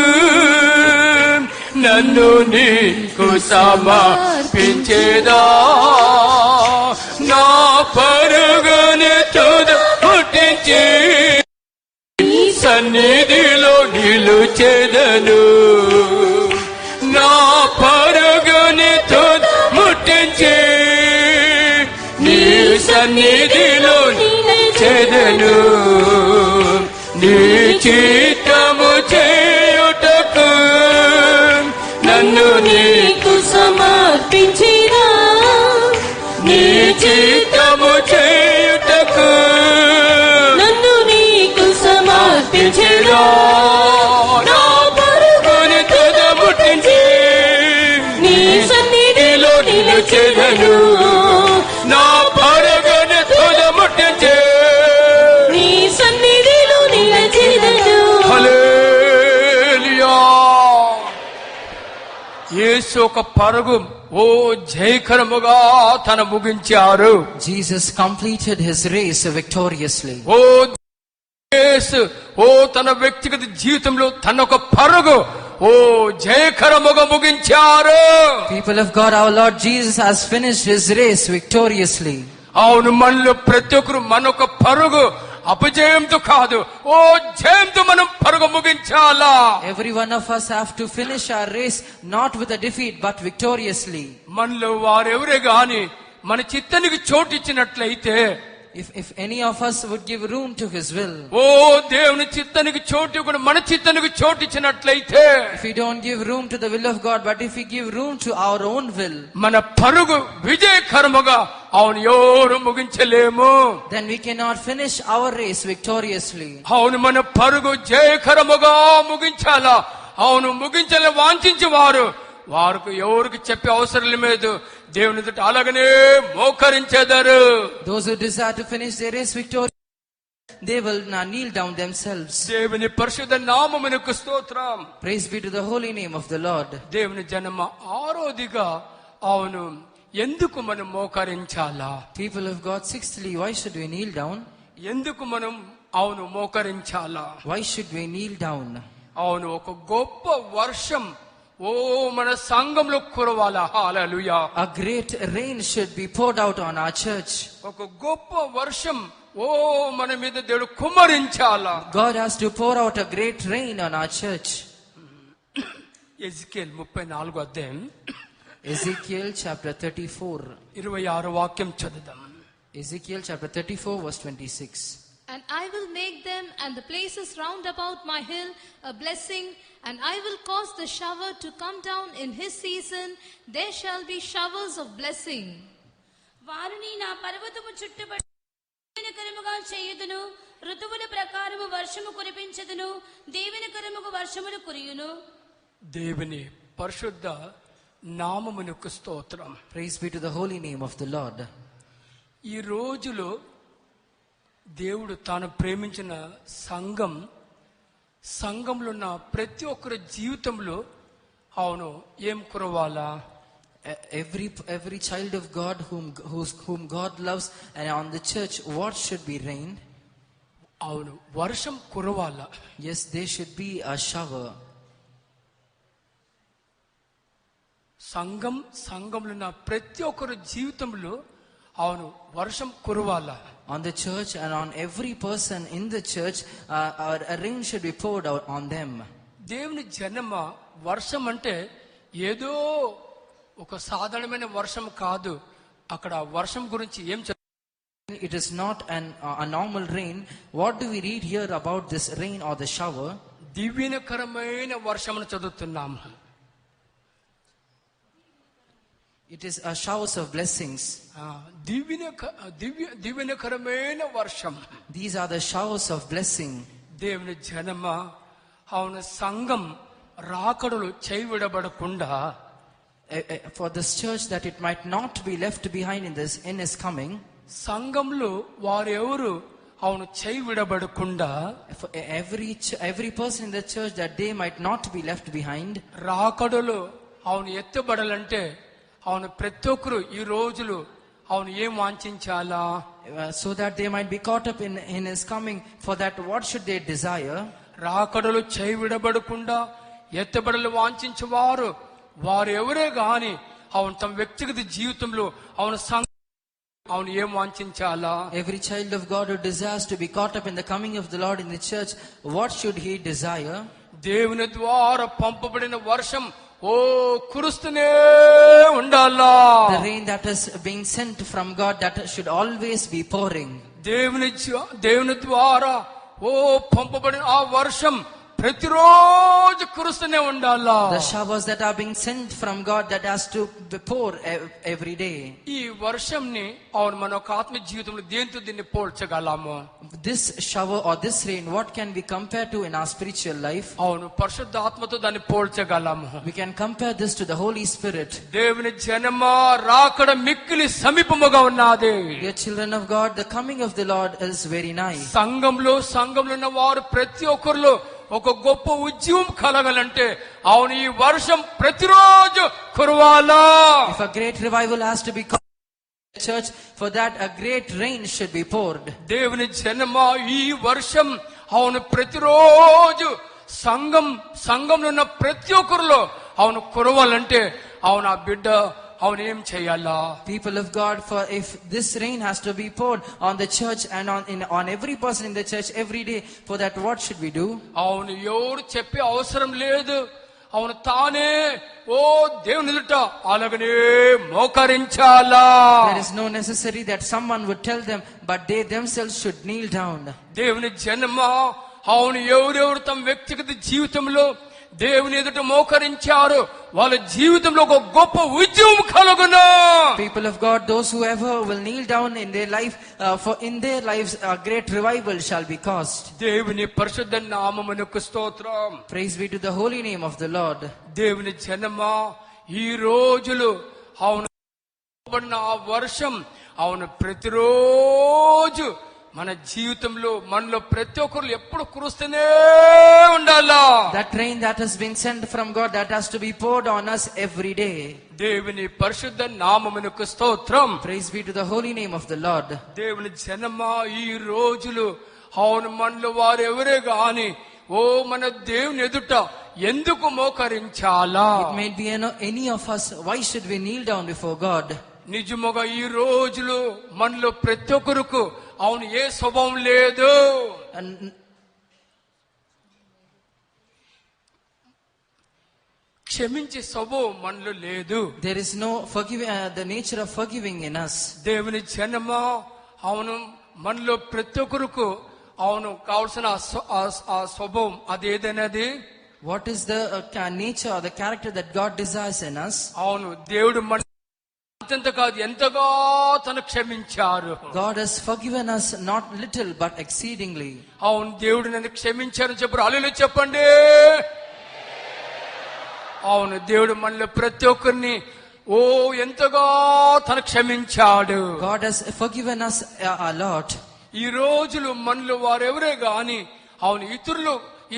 నన్ను నీకు సమర్పించెదా, నా పరుగుని తుద పుట్టించి సన్నిధిలో నిలుచెదను, నా పరుగుని తుద ముట్టించి నీ సన్నిధిలో నిలుచెదను, నీ చిత్తము చేయుటకు నన్ను నీకు సమర్పించినా, నీ చిత్తము చేయుటకు నన్ను నీకు సమర్పించినా, నా పరుగుని తుద ముట్టించి నీ సన్నిధిలో నిలుచెదను, నా పరుగుని తుద ముట్టించి నీ సన్నిధిలో నిలుచెదను. హల్లెలూయా. యేసు ఒక పరుగు ఓ జయకరముగా తన ముగించారు. Jesus completed His race victoriously. ఓ యేసు ఓ తన వ్యక్తిగత జీవితంలో తన ఒక పరుగు ఓ జయకరముగా ముగించారు. People of God, our Lord Jesus has finished His race victoriously. అవును మనలో ప్రతి ఒక్కరు మన ఒక పరుగు అపజయంతో కాదు, ఓ జయంతో మనం పరుగు ముగించాలా. Every one of us have to finish our race not with a defeat but victoriously. మనలో వారెవరే గాని మన చిత్తానికి చోటు ఇచ్చినట్లయితే if any of us would give room to His will, ఓ దేవుని చిత్తానికి చోటు కూడా మన చిత్తానికి చోటు ఇచ్చినట్లయితే, if we don't give room to the will of God, but if we give room to our own will, మన పరుగు విజయకరముగా అవును ఎవరు ముగించలేము. then we cannot finish our race victoriously. అవును మన పరుగు జయకరముగా ముగించాలా. అవును ముగించాలని వాంఛించే వారికి ఎవరికి చెప్పే అవసరం లేదు. దేవుని ఎదుట అలాగనే మోకరించెదరు. Those who desire to finish their race victorious, they will not kneel down themselves. దేవుని పరిశుద్ధ నామమునకు స్తోత్రం. Praise be to the holy name of the Lord. దేవుని జనమ ఆరోదిగా అవును ఎందుకు మనం మోకరించాలా? People of God, sixthly, why should we kneel down? ఎందుకు మనం అవును మోకరించాలా? Why should we kneel down? అవును ఒక గొప్ప వర్షం ఓ మన సంఘంలో కురవాలా. హల్లెలూయా. A great rain should be poured out on our church. ఒక గొప్ప వర్షం ఓ మన మీద దేవుడు కుమ్మరించాలా. God has to pour out a great rain on our church. Ezekiel 34 అధ్యాయం Ezekiel chapter 34. 26 వాక్యం చదువుదాం. Ezekiel chapter 34 verse 26. And I will make them and the places round about my hill a blessing, and I will cause the shower to come down in his season. There shall be showers of blessing. వారిని నా పర్వతము చుట్టుబడి దీవెనకరముగా చేయుదును, ఋతువుల ప్రకారము వర్షము కురిపించదును, దీవెనకరముగా వర్షములు కురియును. దేవుని పరిశుద్ధ నామమునకు స్తోత్రం. Praise be to the holy name of the Lord. ఈ రోజులో దేవుడు తాను ప్రేమించిన సంఘంలో ఉన్న ప్రతి ఒక్కరి జీవితంలో అవును ఏం కురవాలా? Every child of God whom God loves, and on the church, what should be rained? అవును వర్షం కురవాలా. Yes, there should be a shower. సంఘంలో ఉన్న ప్రతి ఒక్కరి జీవితంలో అవును వర్షం కురవాలా. On the church and on every person in the church, a rain should be poured out on them. దేవుని జనమ వర్షం అంటే ఏదో ఒక సాధారణమైన వర్షం కాదు. అక్కడ వర్షం గురించి ఏం It is not a normal rain. What do we read here about this rain or the shower? దివ్యకరమైన వర్షమును చదువుతున్నాము. It is a showers of blessings. దివ్యకరమైన వర్షం. These are the showers of blessing. దేవుని జనమ అవును సంఘం రాకడలు చేయవిడబడకుండా, for this church that it might not be left behind in his coming. సంఘంలో వారెవరు అవును చేయవిడబడకుండా, for every person in the church that they might not be left behind. రాకడలు అవును ఎత్తబడాలంటే అవును ప్రతి ఒక్కరు ఈ రోజులు అవును ఏం వాంఛించాలా? So that they might be caught up in his coming. For that, what should they desire? రాకడలు చేయవిడబడకుండా ఎత్తబడలు వాంఛించేవారు వారు ఎవరే గాని అవును తమ వ్యక్తిగత జీవితంలో అవును ఏం వాంఛించాలా? Every child of God who desires to be caught up in the coming of the Lord in the church, what should he desire? దేవుని ద్వారా పంపబడిన వర్షం ఓ కురుస్తూనే ఉండాలా. The rain that is being sent from God, that should always be pouring. దేవుని ద్వారా ఓ పంపబడిన ఆ వర్షం ప్రతిరోజు కురుస్తూనే ఉండాలా. The showers that are being sent from God, that has to pour every day. ఈ వర్షంని అవును మన ఒక ఆత్మ జీవితంలో దేంతో దీన్ని పోల్చగలము? This shower or this rain, what can we compare to in our spiritual life? అవును పరిశుద్ధాత్మతో దాన్ని పోల్చగలము. We can compare this to the Holy Spirit. దేవుని జనమా రాకడ మిక్కిలి సమీపముగా ఉన్నది. Dear children of God, the coming of the Lord is very nigh. సంఘంలో ఉన్న వారు ప్రతి ఒక్కరిలో ఒక గొప్ప ఉద్యమం కలగాలంటే అవును ఈ వర్షం ప్రతిరోజు కురవాలా. If a great revival has to be called in the church, for that a great rain should be poured. దేవుని జనమా ఈ వర్షం అవును ప్రతిరోజు సంఘంలో ఉన్న ప్రతి ఒక్కరిలో అవును కురవాలంటే అవును ఆ బిడ్డ అవును ఏం చేయాలా? People of God, for if this rain has to be poured on the church and on every person in the church every day, for that what should we do? అవును ఎవరు చెప్పే అవసరం లేదు. అవును తానే ఓ దేవుని ఎదుట అలాగనే మోకరించాలా. There is no necessary that someone would tell them, but they themselves should kneel down. దేవుని జన్మ అవును ఎవరెవరు తమ వ్యక్తిగత జీవితంలో దేవుని ఎదుట మోకరించారు వాళ్ళ జీవితంలో ఒక గొప్ప విజయం కలుగును. People of God, those whoever will kneel down in their life, for in their lives a great revival shall be caused. దేవుని పరిశుద్ధ నామమునకు స్తోత్రం. Praise be to the holy name of the Lord. దేవుని జన్మ ఈ రోజులు అవును పడిన ఆ వర్షం అవును ప్రతిరోజు మన జీవితంలో మనలో ప్రతి ఒక్కరు ఎప్పుడు కురుస్తూనే ఉండాలా. That rain that has been sent from God, that has to be poured on us every day. దేవుని పరిశుద్ధ నామమునకు స్తోత్రం. Praise be to the holy name of the Lord. దేవుని జన్మ ఈ రోజులు అవును మనలో వారు ఎవరే గాని ఓ మన దేవుని ఎదుట ఎందుకు మోకరించాలా? It may be any of us. Why should we kneel down before God? నిజముగా ఈ రోజులు మనలో ప్రతి ఒక్కరికి అవును ఏ స్వభావం లేదు. And క్షమించే స్వభావం మనలో లేదు. there is no the nature of forgiving in us. దేవుని జన్మ అవును మనలో ప్రతి ఒక్కరికి అవును కావాల్సిన ఆ స్వభావం అదేదైనది. What is the nature or the character that God desires in us? అవును దేవుడు మన అంత కాదు ఎంతగా తను క్షమించారు. God has forgiven us not little but exceedingly. అవును దేవుడు నన్ను క్షమించారని చెప్పారు. హల్లెలూయా చెప్పండి. అవును దేవుడు మనలో ప్రతి ఒక్కరిని ఓ ఎంతగా తను క్షమించాడు. God has forgiven us a lot. ఈ రోజులు మనలో వారెవరే గాని అవును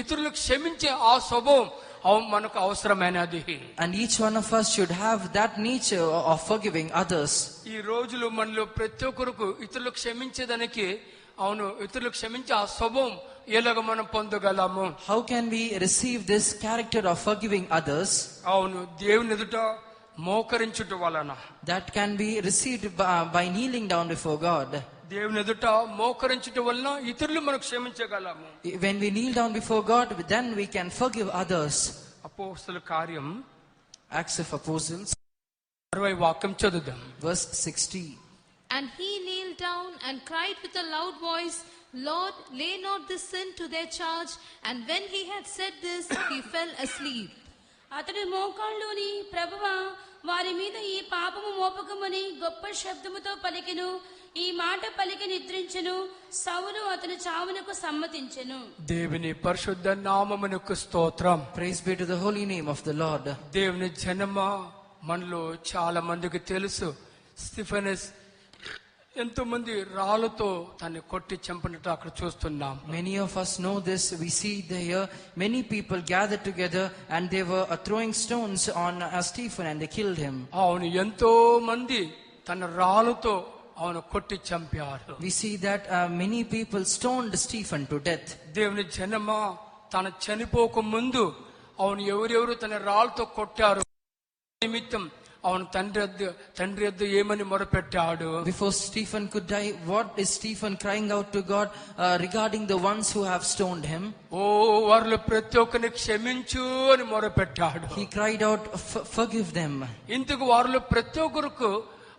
ఇతరులు క్షమించే ఆ స్వభావం అవును మనకు అవసరమైనది. And each one of us should have that nature of forgiving others. ఈ రోజులు మనలో ప్రతి ఒక్కరికి ఇతరులు క్షమించేదానికి అవును ఇతరులు క్షమించే ఆ స్వభావం ఎలాగ మనం పొందగలము? How can we receive this character of forgiving others? అవును దేవుని ఎదుట మోకరించుట వలన. That can be received by kneeling down before God. దేవుని ఎదుట మోకరించుట వలన ఇతరులు మనం క్షమించగలము. When we kneel down before God, then we can forgive others. అపోస్తల కార్యం Acts of Apostles 60 వాక్యం చదువుదాం. verse 60. And he kneeled down and cried with a loud voice, Lord, lay not this sin to their charge. And when he had said this, he fell asleep. అతడు మోకాళ్ళుని, ప్రభువా వారి మీద ఈ పాపము మోపకమని గొప్ప శబ్దముతో పలికెను. ఈ మాట పలికి నిద్రించెను. సౌలు అతని చావునకు సమ్మతించెను. దేవుని పరిశుద్ధ నామమునకు స్తోత్రం. Praise be to the holy name of the Lord. దేవుని జన్మ మనలో చాలా మందికి తెలుసు. స్టిఫెనస్ ఎంతో మంది రాళ్లతో తన్ని కొట్టి చంపినట్టు అక్కడ చూస్తున్నాం. Many of us know this. We see here many people gathered together and they were throwing stones on Stephen and they killed him. అవును ఎంతో మంది తన రాళ్లతో అవును కొట్టి చంపారు. We see that many people stoned Stephen to death. దేవుని జన్మ తన చనిపోక ముందు అవును ఎవరెవరు తన రాళ్లతో కొట్టారు నిమిత్తం అవును తండ్రి యొద్ద ఏమని మొరపెట్టాడు? Before Stephen could die, what is Stephen crying out to God regarding the ones who have stoned him? ఓ వారిలో ప్రతి ఒక్కరిని క్షమించు అని మొరపెట్టాడు. He cried out, forgive them. ఇందుకు వారిలో ప్రతి ఒక్కరికి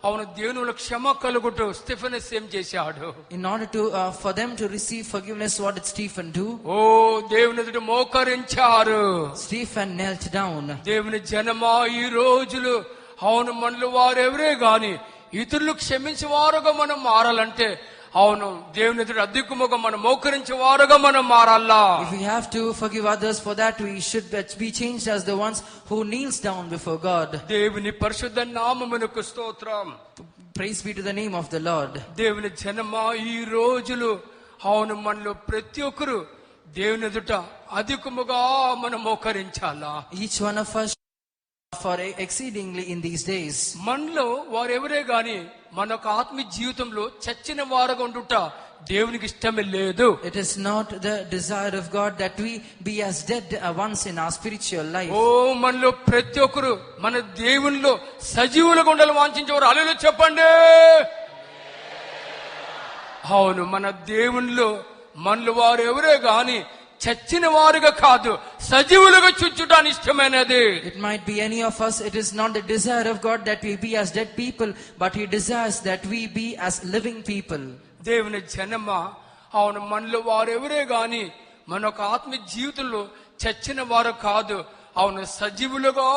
అవును దేవునిలో క్షమ కలుగుటూ స్టెఫెనస్ ఏం చేశాడు? In order to for them to receive forgiveness, what did Stephen do? ఓ దేవుని ఎదుట మోకరించారు. Stephen knelt down. దేవుని జనమా ఈ రోజులు అవును మనలో వారెవరే గాని ఇతరులు క్షమించే వారుగా మనం మారాలంటే అవును దేవుని ఎదుట అధికముగా మనం మోకరించే వారుగా మనం మారాలా. If we have to forgive others, for that we should be changed as the ones who kneels down before God. దేవుని పరిశుద్ధ నామమునకు స్తోత్రం. Praise be to the name of the Lord. దేవుని జనమా ఈ రోజులు అవును మనలో ప్రతి ఒక్కరు దేవుని ఎదుట అధికముగా మనం మోకరించాలా. Each one of us for exceedingly in these days. మనలో వారెవరే గాని మనకు ఆత్మీయ జీవితంలో చచ్చిన వారుగా ఉండుట దేవునికి ఇష్టమే లేదు. It is not the desire of God that we be as dead once in our spiritual life. ఓ మనలో ప్రతి ఒక్కరు మన దేవునిలో సజీవులుగా ఉండాలని వాంఛించేవారు హల్లెలూయా చెప్పండి. అవును మన దేవునిలో మనలో వారు ఎవరే గాని చచ్చిన వారుగా కాదు సజీవులుగా చూచుటానికి ఇష్టమైనది. It might be any of us. It is not the desire of God that we be as dead people, but He desires that we be as living people. దేవుని జనమ అవును మనలో వారెవరే గాని మన ఒక ఆత్మ జీవితంలో చచ్చిన వారు కాదు అవును సజీవులుగా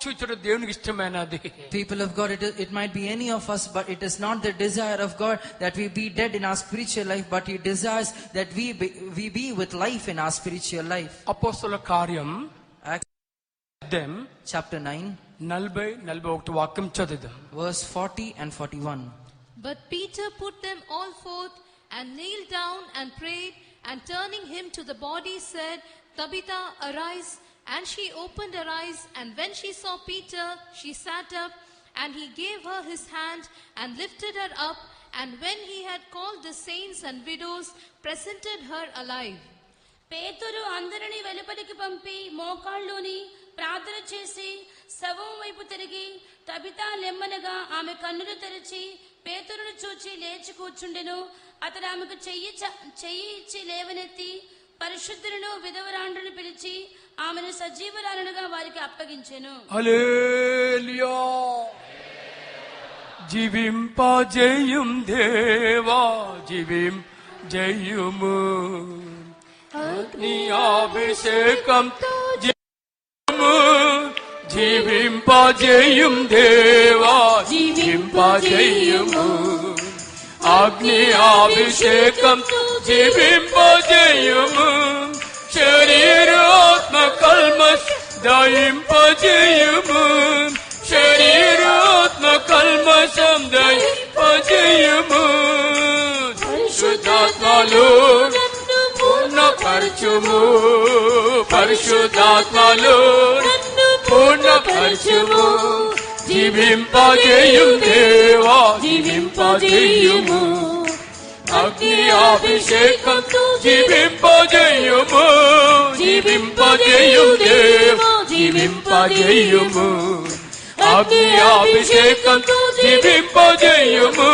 చూచడం దేవునికి ఇష్టమైనది. People of God, it might be any of us, but it is not the desire of God that we be dead in our spiritual life, but He desires that we be with life in our spiritual life. అపోస్తలుల కార్యం Acts chapter 9, 40-41 వాక్యం చదువుదాం. verse 40 and 41. But Peter put them all forth and kneeled down and prayed, and turning him to the body said, Tabitha, arise. And she opened her eyes, and when she saw Peter, she sat up, and he gave her his hand and lifted her up, and when he had called the saints and widows, presented her alive. పేతురు అందరిని వెలుపలికి పంపి మోకాళ్ళుని ప్రార్థన చేసి శవం వైపు తిరిగి Tabitha లెమ్మనగా ఆమె కన్నులు తెరిచి పేతురును చూచి లేచి కూర్చుండెను. అతడు ఆమెకు చెయ్యి ఇచ్చి లేవనెత్తి పరిశుద్ధులను విధవరాండ్రును పిలిచి ఆమెను సజీవురాలనుగా వారికి అప్పగించెను. హల్లెలూయా. జీవింపజేయుం దేవా జీవింపజేయుము నీ అభిషేకంతో జీవింపజేయుం దేవా జీవింపజేయుము అగ్ని అభిషేకంతో జీవింపజేయుము శరీరాత్మ కల్మష్ దయింపజేయుము శరీరాత్మ కల్మషం దయింపజేయుము పరిశుద్ధాత్మలో పూర్ణపరచుము పరిశుద్ధాత్మలో పూర్ణపరచుము జీవింపజేయుం దేవా జీవింపజేయుము అగ్ని అభిషేకంతో జీవింపజేయుము జీవింపజేయుం దేవా జీవింపజేయుము అగ్ని అభిషేకంతో జీవింపజేయుము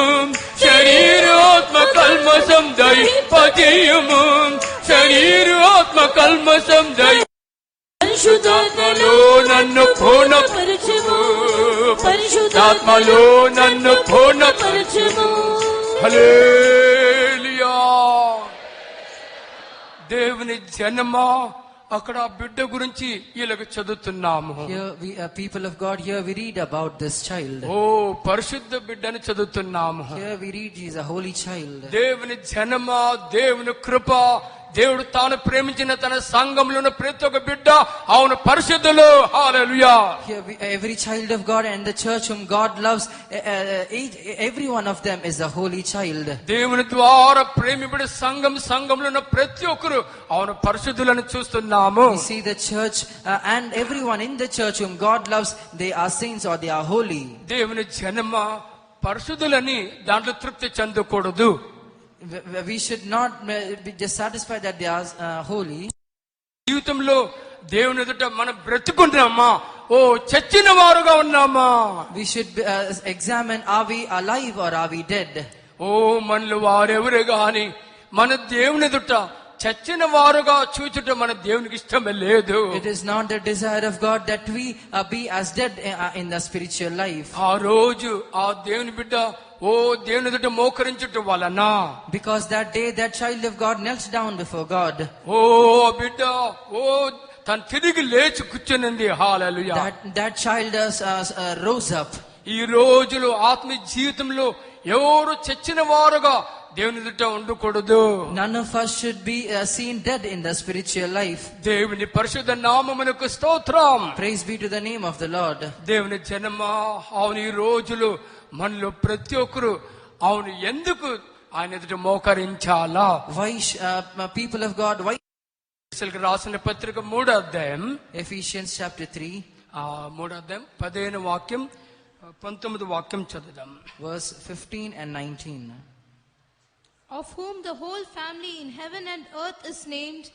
శరీరాత్మ కల్మషం దయింపజేయుము శరీరాత్మ కల్మషం పరిశుద్ధాత్మలో నన్ను పూర్ణపరచుము పరిశుద్ధాత్మలో నన్ను పూర్ణపరచుము. హల్లెలూయా. దేవుని జన్మ అక్కడ బిడ్డ గురించి ఇలాగ చదువుతున్నాము. Here we people of God, here we read about this child. ఓ పరిశుద్ధ బిడ్డని చదువుతున్నాము. Here we read he is a holy child. దేవుని జన్మ దేవుని కృప దేవుడు తాను ప్రేమించిన తన సంఘంలో ఉన్న ప్రతి ఒక్క బిడ్డ అవును పరిశుద్ధులు. హల్లెలూయా. Here every child of God and the church whom God loves, every one of them is a holy child. దేవుని ద్వారా ప్రేమింపబడే సంఘంలో ఉన్న ప్రతి ఒక్కరు అవును పరిశుద్ధులను చూస్తున్నాము. We see the church and everyone in the church whom God loves, they are saints or they are holy. దేవుని జన్మ పరిశుద్ధులని దాంట్లో తృప్తి చెందకూడదు. We should not be just satisfied that they are holy. జీవితంలో దేవుని ఎదుట మనం బ్రతుకున్నామా ఓ చచ్చిన వారుగా ఉన్నామా? We should examine, are we alive or are we dead? ఓ మనలో వారెవరే గాని మన దేవుని ఎదుట చచ్చిన వారుగా చూచుట మన దేవునికి ఇష్టమే లేదు. It is not the desire of God that we be as dead in the spiritual life. ఆ రోజు ఆ దేవుని బిడ్డ ఓ దేవుని ఎదుట మోకరించుట వలన, because that day that child of God knelt down before God. ఓ బిడ్డ ఓ తను తిరిగి లేచి కూర్చునింది. హల్లెలూయా. That child rose up. ఈ రోజులో ఆత్మీయ జీవితంలో ఎవరు చచ్చిన వారుగా దేవుని ఎదుట ఉండకూడదు. None of us should be seen dead in the spiritual life. దేవుని పరిశుద్ధ నామమునకు స్తోత్రం. Praise be to the name of the Lord. దేవుని జనమ అవును ఈ రోజులు మనలో ప్రతి ఒక్కరు అవును ఎందుకు ఆయన ఎదుట మోకరించాలా? Why people of God, why రాసిన పత్రిక 3వ అధ్యాయం Ephesians chapter 3 3వ అధ్యాయం 15వ వాక్యం 19వ వాక్యం చదువుదాం. verse 15 and 19. Of whom the whole family in heaven and earth is named,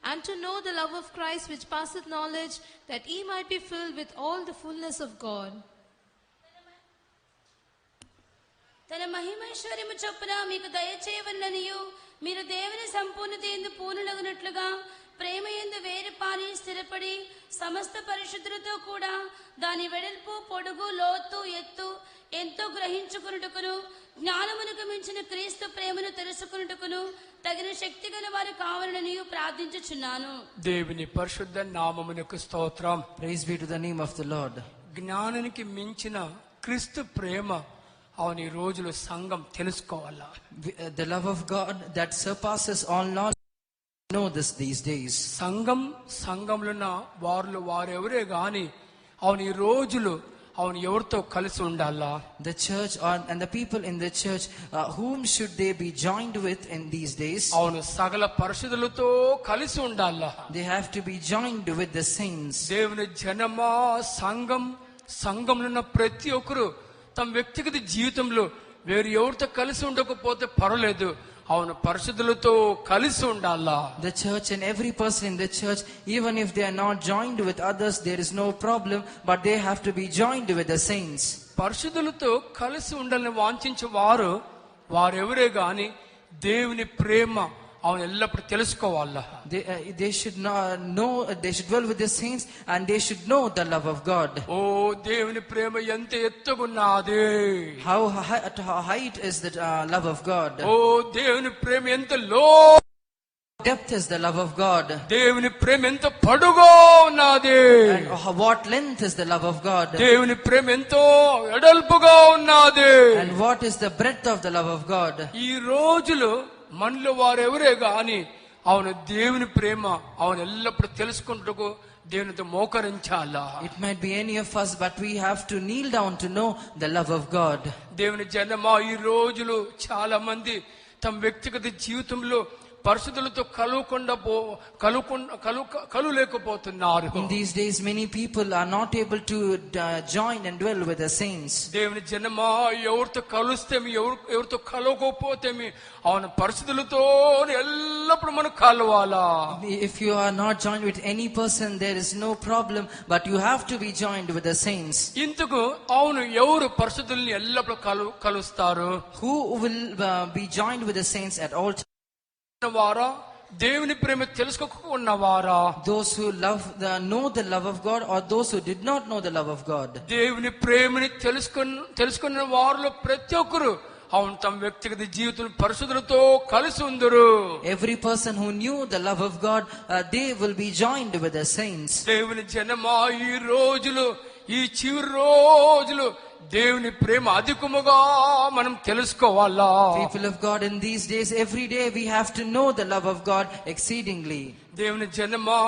and to know the love of Christ which passeth knowledge, that ye might be filled with all the fullness of God. తన మహిమైశ్వర్యము చొప్పున మీకు దయచేయవలననియు మీరు దేవుని సంపూర్ణత యందు పూర్ణులగునట్లుగా ప్రేమ యందు వేరుపారి స్థిరపడి సమస్త పరిశుద్ధులతో కూడా దాని వెడల్పు పొడుగు లోతు ఎత్తు ఎంతో గ్రహించుకున్నట్టుకును జ్ఞానమునకు మించిన క్రీస్తు ప్రేమను తెలుసుకున్నట్టుకును తగిన శక్తి గల వారు కావాలని ప్రార్థించుచున్నాను. దేవుని పరిశుద్ధ నామమునకు స్తోత్రం. Praise be to the name of the Lord. జ్ఞానానికి మించిన క్రీస్తు ప్రేమ అవును ఈ రోజులో సంఘం తెలుసుకోవాలా. The love of God that surpasses all knowledge, know this these days. సంఘంలో ఉన్న వారెవరే గాని అవును ఈ రోజులు అవును ఎవరితో కలిసి ఉండాలా. The church and the people in the church, whom should they be joined with in these days? అవును సకల పరిశుద్ధులతో కలిసి ఉండాలా. They have to be joined with the saints. దేవుని జనమా సంఘంలో ఉన్న ప్రతి ఒక్కరు తమ వ్యక్తిగత జీవితంలో వేరు ఎవరితో కలిసి ఉండకపోతే పర్వాలేదు, అవును పరిశుద్ధులతో కలిసి ఉండాలా. The church and every person in the church, even if they are not joined with others, there is no problem, but they have to be joined with the saints. పరిశుద్ధులతో కలిసి ఉండాలని వాంఛించే వారెవరే గాని దేవుని ప్రేమ అవును ఎల్లప్పుడు తెలుసుకోవాలా. They should know, they should dwell with the saints and they should know the love of God. ఓ దేవుని ప్రేమ ఎంత ఎత్తుగున్నది. How height is the love of God. ఓ దేవుని ప్రేమ ఎంత లో Depth is the love of God. దేవుని ప్రేమ ఎంత పొడుగా ఉన్నది. And what length is the love of God. దేవుని ప్రేమ ఎంతో ఎడల్పుగా ఉన్నది. And what is the breadth of the love of God. ఈ రోజులు మనలో వారెవరే గాని అవును దేవుని ప్రేమ అవును ఎల్లప్పుడు తెలుసుకుంటూ దేవునితో మోకరించాలా. It might be any of us, but we have to kneel down to know the love of God. దేవుని జనమా ఈ రోజులు చాలా మంది తమ వ్యక్తిగత జీవితంలో పరిశుద్ధులతో కలులేకపోతున్నారు. In these days many people are not able to join and dwell with the saints. దేవుని జనమా ఎవరితో కలుస్తేమి ఎవరితో కలవకపోతేమి అవును పరిశుద్ధులతో ఎల్లప్పుడు మనం కలవాలా. If you are not joined with any person, there is no problem, but you have to be joined with the saints. ఇందుకు అవును ఎవరు పరిశుద్ధుల్ని ఎల్లప్పుడు కలుస్తారు? Who will be joined with the saints at all times? వారా దేవుని ప్రేమ తెలుసుకోకున్నవారా? Those who know the love of God, or those who did not know the love of God? దేవుని ప్రేమని తెలుసుకున్న వారిలో ప్రతి ఒక్కరు అవును తమ వ్యక్తిగత జీవితం పరిశుద్ధులతో కలిసి ఉందరు. Every person who knew the love of God, they will be joined with the saints. దేవుని జనమా ఈ రోజులు ఈ చివరి రోజులు దేవుని ప్రేమ అధికముగా మనం తెలుసుకోవాలా. People of God, in these days every day we have to know the love of God exceedingly. దేవుని జనమా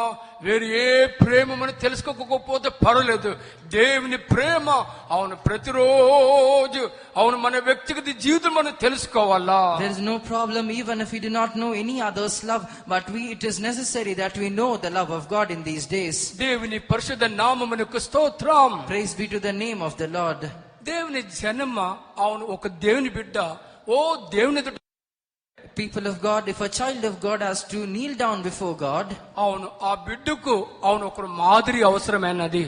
వేరు ఏ ప్రేమ మనం తెలుసుకోకపోతే పర్వాలేదు, దేవుని ప్రేమ అవును ప్రతిరోజు అవును మన వ్యక్తిగత జీవితం మనం తెలుసుకోవాలా. There is no problem even if we do not know any other's love, but it is necessary that we know the love of God in these days. దేవుని పరిశుద్ధ నామమునకు స్తోత్రం. Praise be to the name of the Lord. దేవుని జనమ అవును ఒక దేవుని బిడ్డ ఓ దేవుని People of God, if a child of God has to kneel down before God, అవును ఆ బిడ్డకు అవును ఒక మాదిరి అవసరమైనది.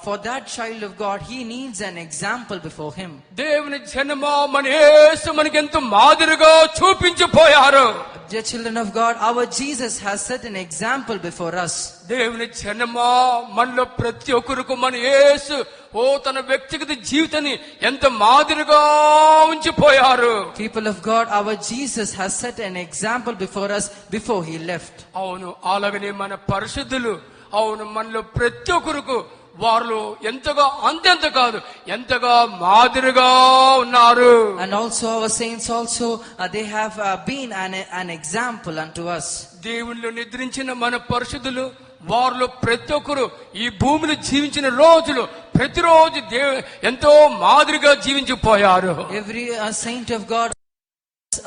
For that child of God, he needs an example before him. దేవుని జనమా మన యేసు మనకి ఎంత మాదిరిగా చూపించిపోయారు. Dear children of God, our Jesus has set an example before us. దేవుని జనమా మనలో ప్రతి ఒక్కరికి మన యేసు ఓ తన వ్యక్తిగత జీవితాన్ని ఎంత మాదిరిగా ఉంచిపోయారు. People of God, our Jesus has set an example before us before he left. అవును అలాగనే మన పరిశుద్ధులు అవును మనలో ప్రతి ఒక్కరికి వారిలో ఎంతగా అంతెంత కాదు ఎంతగా మాదిరిగా ఉన్నారు. And also our saints also, they have been an example unto us. దేవునిలో నిద్రించిన మన పరిశుద్ధులు వారిలో ప్రతి ఒక్కరు ఈ భూమిలో జీవించిన రోజులు ప్రతిరోజు ఎంతో మాదిరిగా జీవించిపోయారు. Every saint of God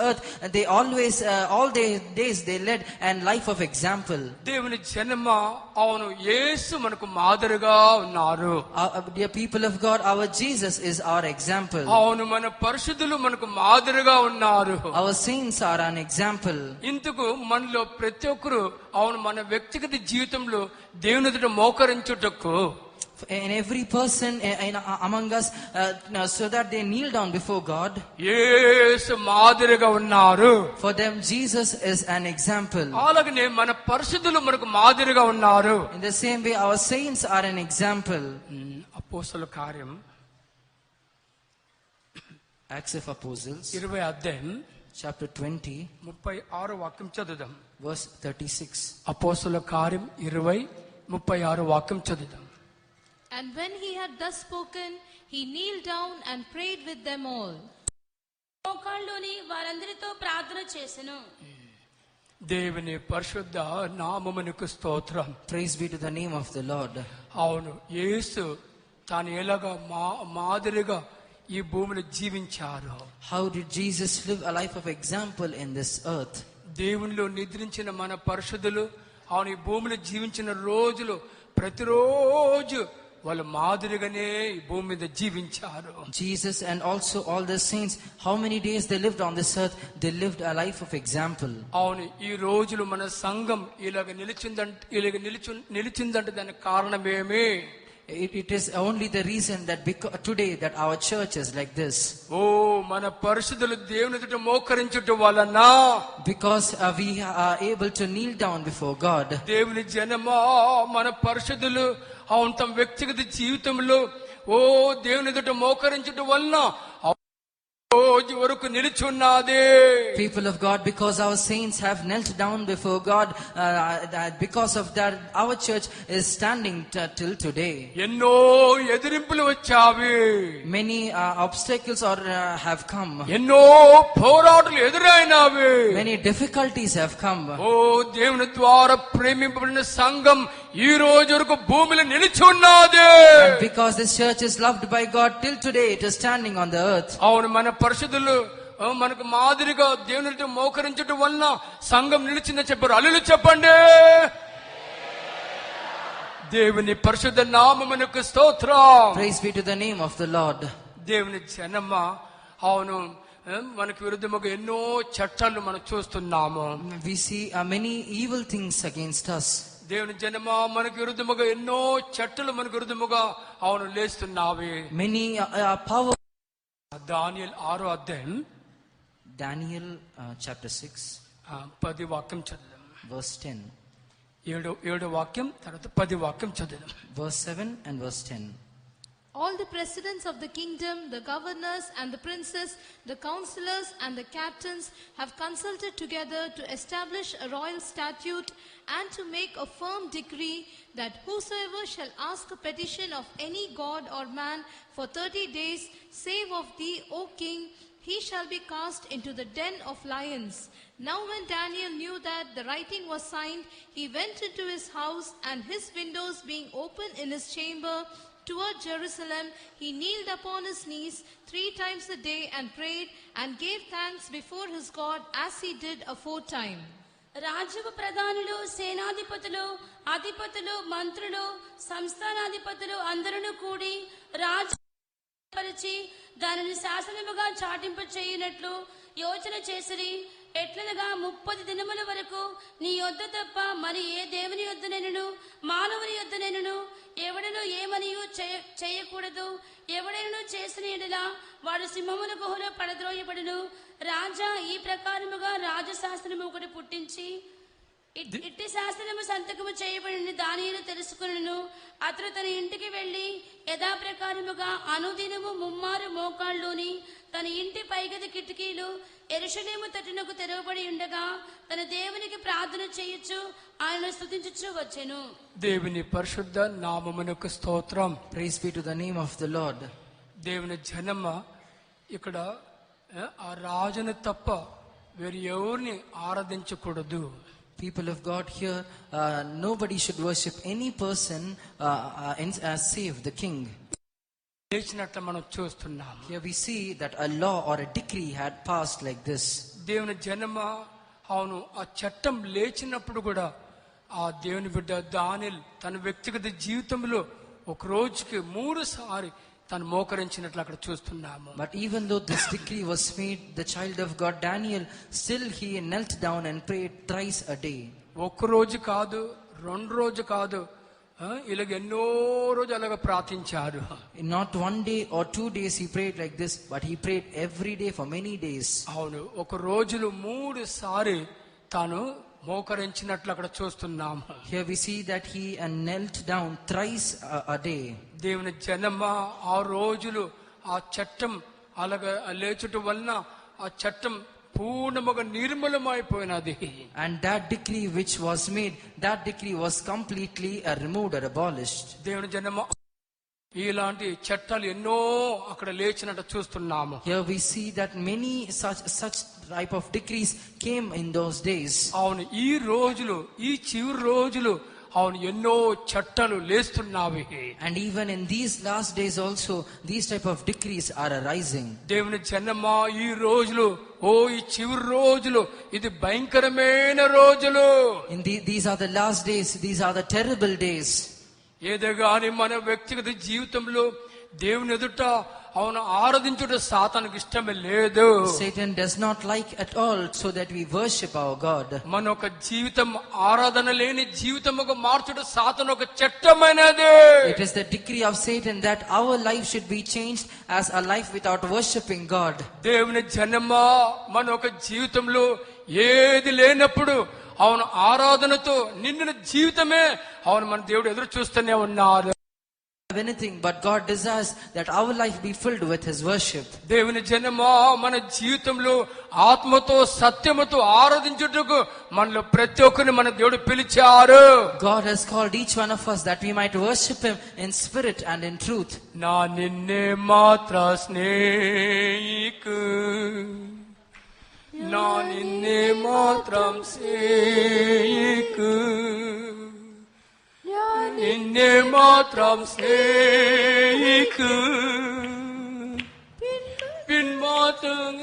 earth, they always all their days they led a life of example. దేవుని జనమ అవును యేసు మనకు మాదిరిగా ఉన్నారు. Dear people of God, our Jesus is our example. అవును మన పరిశుద్ధులు మనకు మాదిరిగా ఉన్నారు. Our saints are an example. ఇందుకు మనలో ప్రతి ఒక్కరు అవును మన వ్యక్తిగత జీవితంలో దేవుని ఎదుట మోకరించుటకు in every person among us, so that they kneel down before God. యేసు మాదిరిగా ఉన్నారు. For them, Jesus is an example. అలాగనే మన పరిశుద్ధులు మనకు మాదిరిగా ఉన్నారు. In the same way, our saints are an example. అపోస్తలుల కార్యం Acts of Apostles, 20 అధ్యాయం chapter 20, 36 వాక్యం చదువుదాం. verse 36. అపోస్తలుల కార్యం 20:36 వాక్యం చదువుదాం. And when he had thus spoken, he kneeled down and prayed with them all. మోకాళ్ళలోని వారందరితో ప్రార్థన చేసెను. దేవుని పరిశుద్ధ నామమునకు స్తోత్రం. Praise be to the name of the Lord. అవును, యేసు తాను ఎలాగా మాదిరిగా ఈ భూమిలో జీవించారు. How did Jesus live a life of example in this earth? దేవునిలో నిద్రించిన మన పరిశుద్ధులు అవును ఈ భూమిలో జీవించిన రోజులు ప్రతిరోజు వాళ్ళు మాదిరిగానే ఈ భూమి మీద జీవించారు. Jesus and also all the saints, how many days they lived on this earth? They lived a life of example. అవును, ఈ రోజులు మన సంఘం ఇలాగ నిలిచిందంటే దానికి కారణమేమి? It is only the reason that today that our church is like this. ఓ మన పరిశుద్ధులు దేవుని ఎదుట మోకరించుట వలన, because we are able to kneel down before God. దేవుని జనమా మన పరిశుద్ధులు అవును తమ వ్యక్తిగత జీవితంలో ఓ దేవుని ఎదుట మోకరించుట వలన రోజు వరకు నిలిచున్నది. People of God, because our saints have knelt down before God, because of that our church is standing till today. ఎన్నో ఎదిరింపులు వచ్చావి, many obstacles have come, ఎన్నో పోరాటాలు ఎదురైనవి, many difficulties have come. ఓ దేవుని ద్వారా ప్రేమింపబడిన సంఘం ఈ రోజు వరకు భూమిలో నిలిచున్నది. And because this church is loved by God, till today it is standing on the earth. అవును, మన పరిశుద్ధులు మనకు మాదిరిగా దేవునితో మోకరించడం వలన సంఘం నిలిచిందని చెప్పారు. హల్లెలూయా చెప్పండి. దేవుని పరిశుద్ధ నామమునకు స్తోత్రం. Praise be to the name of the Lord. దేవుని జనమ అవును మనకు విరుద్ధముగా ఎన్నో చట్టాలు మనం చూస్తున్నాము. We see many evil things against us. దేవుని జనమ మనకు విరుద్ధముగా ఎన్నో చట్టాలు మనకు విరుద్ధముగా అవును లేస్తున్నావి. Many power. దానియేలు 6వ అధ్యాయం Daniel chapter 6, 10 వాక్యం చదువుదాం. verse 10. 7 వాక్యం తర్వాత 10 వాక్యం చదువుదాం. Verse 7 and verse 10. All the presidents of the kingdom, the governors and the princes, the counselors and the captains have consulted together to establish a royal statute and to make a firm decree that whosoever shall ask a petition of any god or man for 30 days, save of thee, O king, he shall be cast into the den of lions. Now when Daniel knew that the writing was signed, he went into his house, and his windows being open in his chamber toward Jerusalem, he kneeled upon his knees 3 times a day and prayed and gave thanks before his God as he did aforetime. రాజ్యపు ప్రధానులు, సేనాధిపతులు, అధిపతులు, మంత్రులు, సంస్థానాధిపతులు అందరూ కూడి రాజు పరిచి దానిని శాసనముగా చాటింపు చేయునట్లు యోచన చేసిరి. ఎట్లనగా 30 దినముల వరకు నీ యొద్ద తప్ప మరి ఏ దేవుని యొద్దనైనను మానవుని యొద్దనైనను ఎవడను ఏమనియు చేయకూడదు. ఎవడైనను చేసిన ఎడల వాడు సింహముల గుహలో పడద్రోయబడును. రాజా ఈ ప్రకారముగా రాజశాస్త్రము ఒకటి పుట్టించి ఇట్టి శాస్త్రము సంతకము చేయబడిన దానిని తెలుసుకును. అతడు తన ఇంటికి వెళ్లి యథాప్రకారముగా అనుదినము 3 మోకాళ్ళలోని తన ఇంటి పైగది కిటికీలు యెరూషలేము తట్టునకు తెరవబడి ఉండగా తన దేవునికి ప్రార్థన చేయొచ్చు, ఆయనను స్తుతించుచు వచ్చెను. దేవుని పరిశుద్ధ నామమునకు స్తోత్రం. Praise be to the name of the Lord. దేవుని జనమ ఇక్కడ ఆ రాజును తప్ప వేరు ఎవరిని ఆరాధించకూడదు. People of God, here nobody should worship any person save the king. లేచినట్లు మనం చూస్తున్నాం. Here we see that a law or a decree had passed like this. దేవుని జనమ అవును ఆ చట్టం లేచినప్పుడు కూడా ఆ దేవుని బిడ్డ దానియేలు తన వ్యక్తిగత జీవితంలో ఒక రోజుకి 3 సార్లు తను మోకరించినట్లు అక్కడ చూస్తున్నాము. But even though this decree was made, the child of God Daniel, still he knelt down and prayed thrice a day. ఒక్క రోజు కాదు, 2 రోజు కాదు, ఇలాగ ఎన్నో రోజు అలాగ ప్రార్థించారు. Not one day or 2 days he prayed like this, but he prayed every day for many days. అవును, ఒక రోజులో 3 సారి తాను మోకరించినట్లు అక్కడ చూస్తున్నాం. Here we see that he knelt down thrice a day. దేవుని జనమా, ఆ రోజులు ఆ చట్టం అలాగ లేచుట వలన ఆ చట్టం పూర్ణముగా నిర్మూలమైపోయినది. And that decree which was made, that decree was completely removed or abolished. దేవుని జనమా, ఇలాంటి చట్టాలు ఎన్నో అక్కడ లేచినట్టు చూస్తున్నాము. Here we see that many such type of decrees came in those days. అవును, ఈ రోజులు, ఈ చివరి రోజులు, అవును, ఎన్నో చట్టాలు లేస్తున్నావి. And even in these last days also, these type of decrees are arising. దేవుని జనమా, ఈ రోజులు, ఈ చివరి రోజులు, ఇది భయంకరమైన రోజులు. These are the last days, these are the terrible days. ఏదో గాని మన వ్యక్తిగత జీవితంలో దేవుని ఎదుట అవును ఆరాధించుట సాతానుకు ఇష్టమే లేదు. Satan does not like at all so that we worship our God. మన ఒక జీవితం ఆరాధన లేని జీవితముగా మార్చుట సాతాను ఒక చట్టమైనది. It is the decree of Satan that our life should be changed as a life without worshiping God. దేవుని జనమా, మన ఒక జీవితంలో ఏది లేనప్పుడు అవును ఆరాధనతో నిండిన జీవితమే అవును మన దేవుడు ఎదురు చూస్తూనే ఉన్నారు. Anything but God desires that our life be filled with his worship. దేవుని జనమా, మన జీవితంలో ఆత్మతో సత్యముతో ఆరాధించుటకు మనలో ప్రతి ఒక్కరిని మన దేవుడు పిలిచారు. God has called each one of us that we might worship him in spirit and in truth. నా నిన్నే మాత్ర స్నేహికు, నా నిన్నే మాత్రం స్నేహికు, నిన్నే మాత్రం స్నేహికు, పిన్మాతన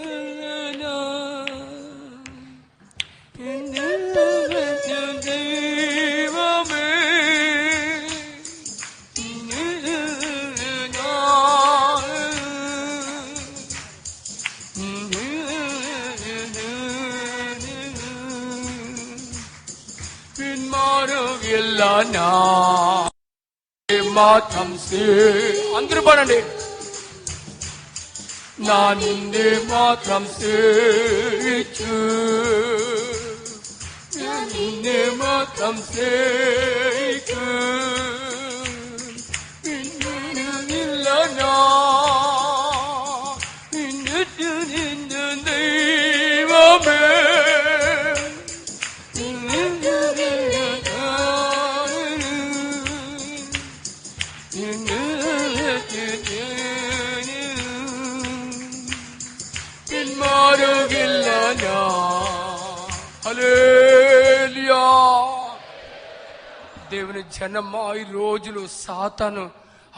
దైవమే పిన్మారుగిల్లనా మాత్రం అందరూ పడండి. నా నిన్నే మాత్రం సేచు, నిన్నే మాత్రం సేకు, నిన్ననా నిన్ను దైవమే పిన్మారుగిల్లనా. హల్లెలూయా. దేవుని జనమా, ఈ రోజులు సాతాను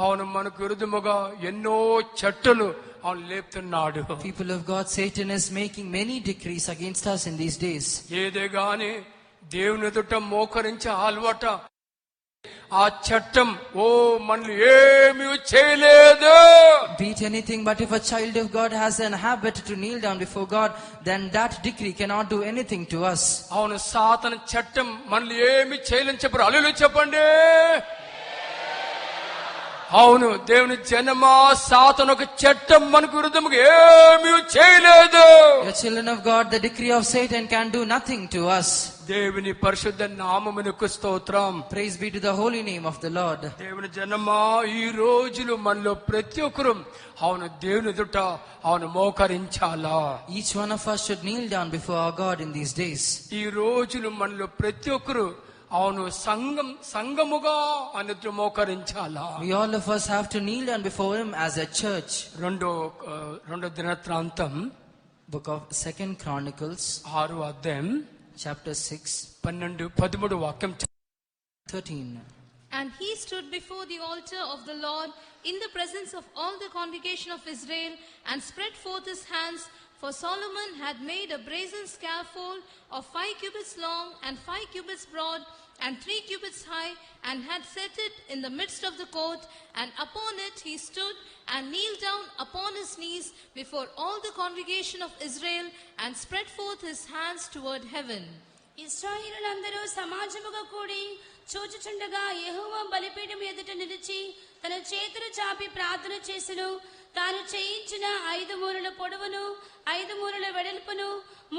అవును మనకు విరుద్ధముగా ఎన్నో చట్టలు అవును లేపుతున్నాడు. People of God, Satan is making many decrees against us in these days. ఏదే గాని దేవుని ఎదుట మోకరించే అలవాట ఆ చట్టం మనల్ని ఏమీ చేయలేదు. Be it anything, but if a child of God has an habit to kneel down before God, then that decree cannot do anything to us. అవును, సాతాను చట్టం మనల్ని ఏమీ చేయలేని చెప్పారు. హల్లెలూయా చెప్పండి. అవును, దేవుని జనమా, సాతాను ఒక చట్టం మనకు విరుద్ధముగా ఏమీ చేయలేదు. The children of God, the decree of Satan can do nothing to us. దేవుని పరిశుద్ధ నామమునకు స్తోత్రం. Praise be to the holy name of the Lord. దేవుని జనమా, ఈ రోజులు మనలో ప్రతి ఒక్కరు అవును దేవుని ఎదుట అవును మోకరించాలా. Each one of us should kneel down before our God in these days. ఈ రోజులు మనలో ప్రతి ఒక్కరు అవును సంఘముగా అన్నట్టు మోకరించాలా. We all of us have to kneel down before him as a church. రెండో దినవృత్తాంతం Book of 2 Chronicles 6వ అధ్యాయం chapter 6 12-13 వాక్యం. 13. And he stood before the altar of the Lord in the presence of all the congregation of Israel and spread forth his hands, for Solomon had made a brazen scaffold of 5 cubits long and 5 cubits broad and 3 cubits high, and had set it in the midst of the court, and upon it he stood and kneeled down upon his knees before all the congregation of Israel and spread forth his hands toward heaven. ఇశ్రాయేలులందరూ సమాజముగా కూడి చూచుచుండగా యెహోవా బలిపీఠం ఎదుట నిలిచి తన చేతులు చాపి ప్రార్థన చేసెను. తాను చేయించిన 5 మూరల పొడవును 5 మూరల వెడల్పును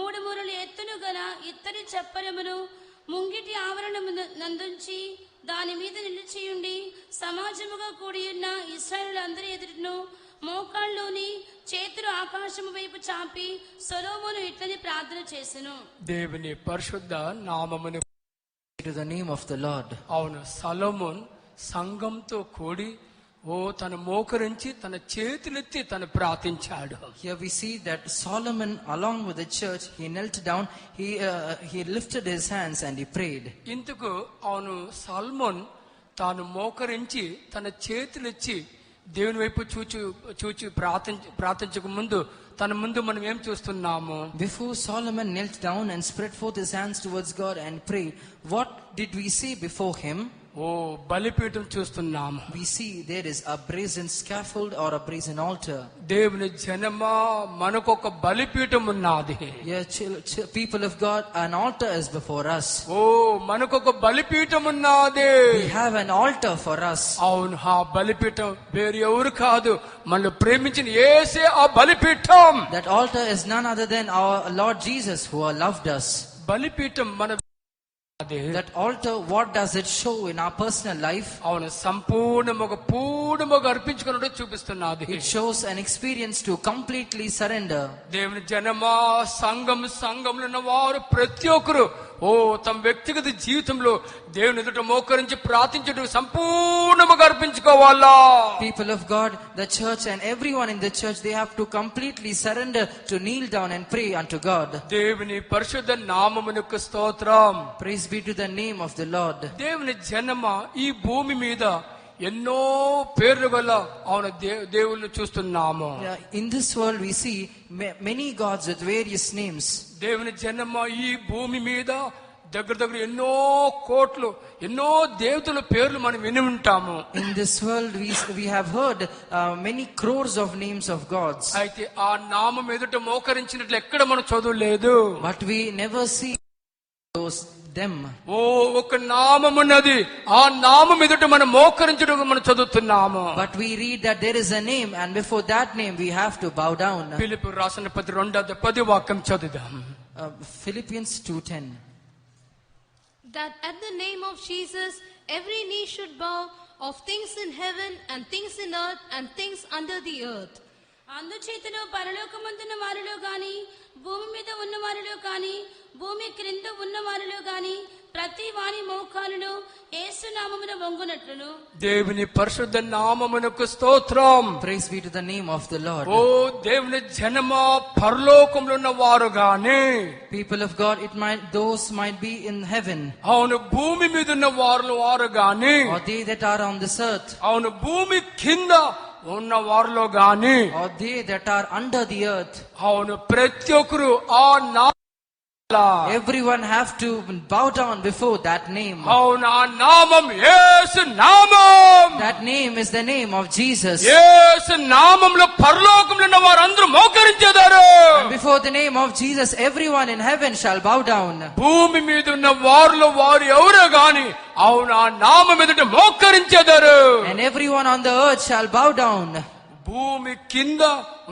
3 మూరల ఎత్తును గల ఇత్తడి చప్పరమును ముంగిటి ఆవరణము నందుంచి దాని మీద నిలిచియుండి సమాజముగా కూడియున్న ఇశ్రాయేలులందరి ఎదుటను మోకాళ్ళలోని చేతులు ఆకాశము వైపు చాపి సొలొమోను ఇట్లని ప్రార్థన చేసెను. దేవుని పరిశుద్ధ నామమును To the name of the Lord. అవును, సొలొమోన్ సంఘంతో కూడి తన మోకరించి తన చేతులెత్తి తను ప్రార్థించాడు. Here we see that Solomon, along with the church, he knelt down, he lifted his hands and he prayed. ఇందుకు అవును, సొలొమోన్ తాను మోకరించి తన చేతులెత్తి దేవుని వైపు చూచి ప్రార్థించక ముందు తన ముందు మనం ఏం చూస్తున్నాము? Before Solomon knelt down and spread forth his hands towards God and prayed, what did we see before him? బలిపీఠం చూస్తున్నాము. We see there is a brazen scaffold or a brazen altar. దేవుని జనమా, మనకొక బలిపీఠం ఉన్నది. Yeah, people of God, an altar is before us. మనకొక బలిపీఠం ఉన్నది. We have an altar for us. అవును, ఆ బలిపీఠం వేరు ఎవరు కాదు, మనల్ని ప్రేమించిన యేసే ఆ బలిపీఠం. That altar is none other than our Lord Jesus who loved us. బలిపీఠం మన That altar, what does it show in our personal life? అవును, పూర్ణముగా అర్పించుకున్నట్టు చూపిస్తున్నది. It shows an experience to completely surrender. దేవుని జనమా, సంఘంలో ఉన్న వారు ప్రతి ఒక్కరు తమ వ్యక్తిగత జీవితంలో దేవుని ఎదుట మోకరించి ప్రార్థించడం సంపూర్ణముగా అర్పించుకోవాలా. People of God, the church and everyone in the church, they have to completely surrender to kneel down and pray unto God. దేవుని పరిశుద్ధ నామమునకు స్తోత్రం. Praise be to the name of the Lord. దేవుని జనమా, ఈ భూమి మీద ఎన్నో పేర్లు గల అవును దేవుళ్ళు చూస్తున్నాము. In this world we see many gods with various names. దేవుని జనమా, ఈ భూమి మీద దగ్గర ఎన్నో కోట్లు, ఎన్నో దేవతల పేర్లు మనం విని ఉంటాము. In this world we have heard many crores of names of gods. అయితే ఆ నామం ఎదుట మోకరించినట్లు ఎక్కడ మనం చదవలేదు. But we never see them. ఒక నామం ఉన్నది, ఆ నామం ఎదుట మనం మోకరించడం మనం చదువుతున్నాము. But we read that there is a name and before that name we have to bow down. ఫిలిప్పీయులకు రాసిన 2:10 వాక్యం చదువుదాం. Philippians 2:10. That at the name of Jesus every knee should bow, of things in heaven and things in earth and things under the earth. అందుచేతను పరలోకమందున్న వారిలో గాని భూమి మీద ఉన్న వారిలో గాని భూమి క్రింద ఉన్న వారిలో గాని ప్రతి వాని మోకాలును యేసు నామమున వంగునట్లును. దేవుని పరిశుద్ధ నామమునకు స్తోత్రం. Praise be to the name of the Lord. దేవుని జనమా, పరలోకంలో ఉన్న వారు గాని, people of God, those might be in heaven. అవును, భూమి మీద ఉన్న వారు గాని, or they that are on this earth. అవును, భూమి కింద ఉన్న వారిలో గాని, or they that are under the earth. అవును, ప్రతి ఒక్కరు ఆ everyone have to bow down before that name. అవును, ఆ నామం యేసు నామం. That name is the name of Jesus. యేసు నామములో పరలోకంలో ఉన్న వారందరూ మోకరించెదరు. Before the name of Jesus everyone in heaven shall bow down. భూమి మీద ఉన్న వారిలో వారు ఎవరో గాని అవును, ఆ నామం ఎదుట మోకరించెదరు. And everyone on the earth shall bow down. భూమి కింద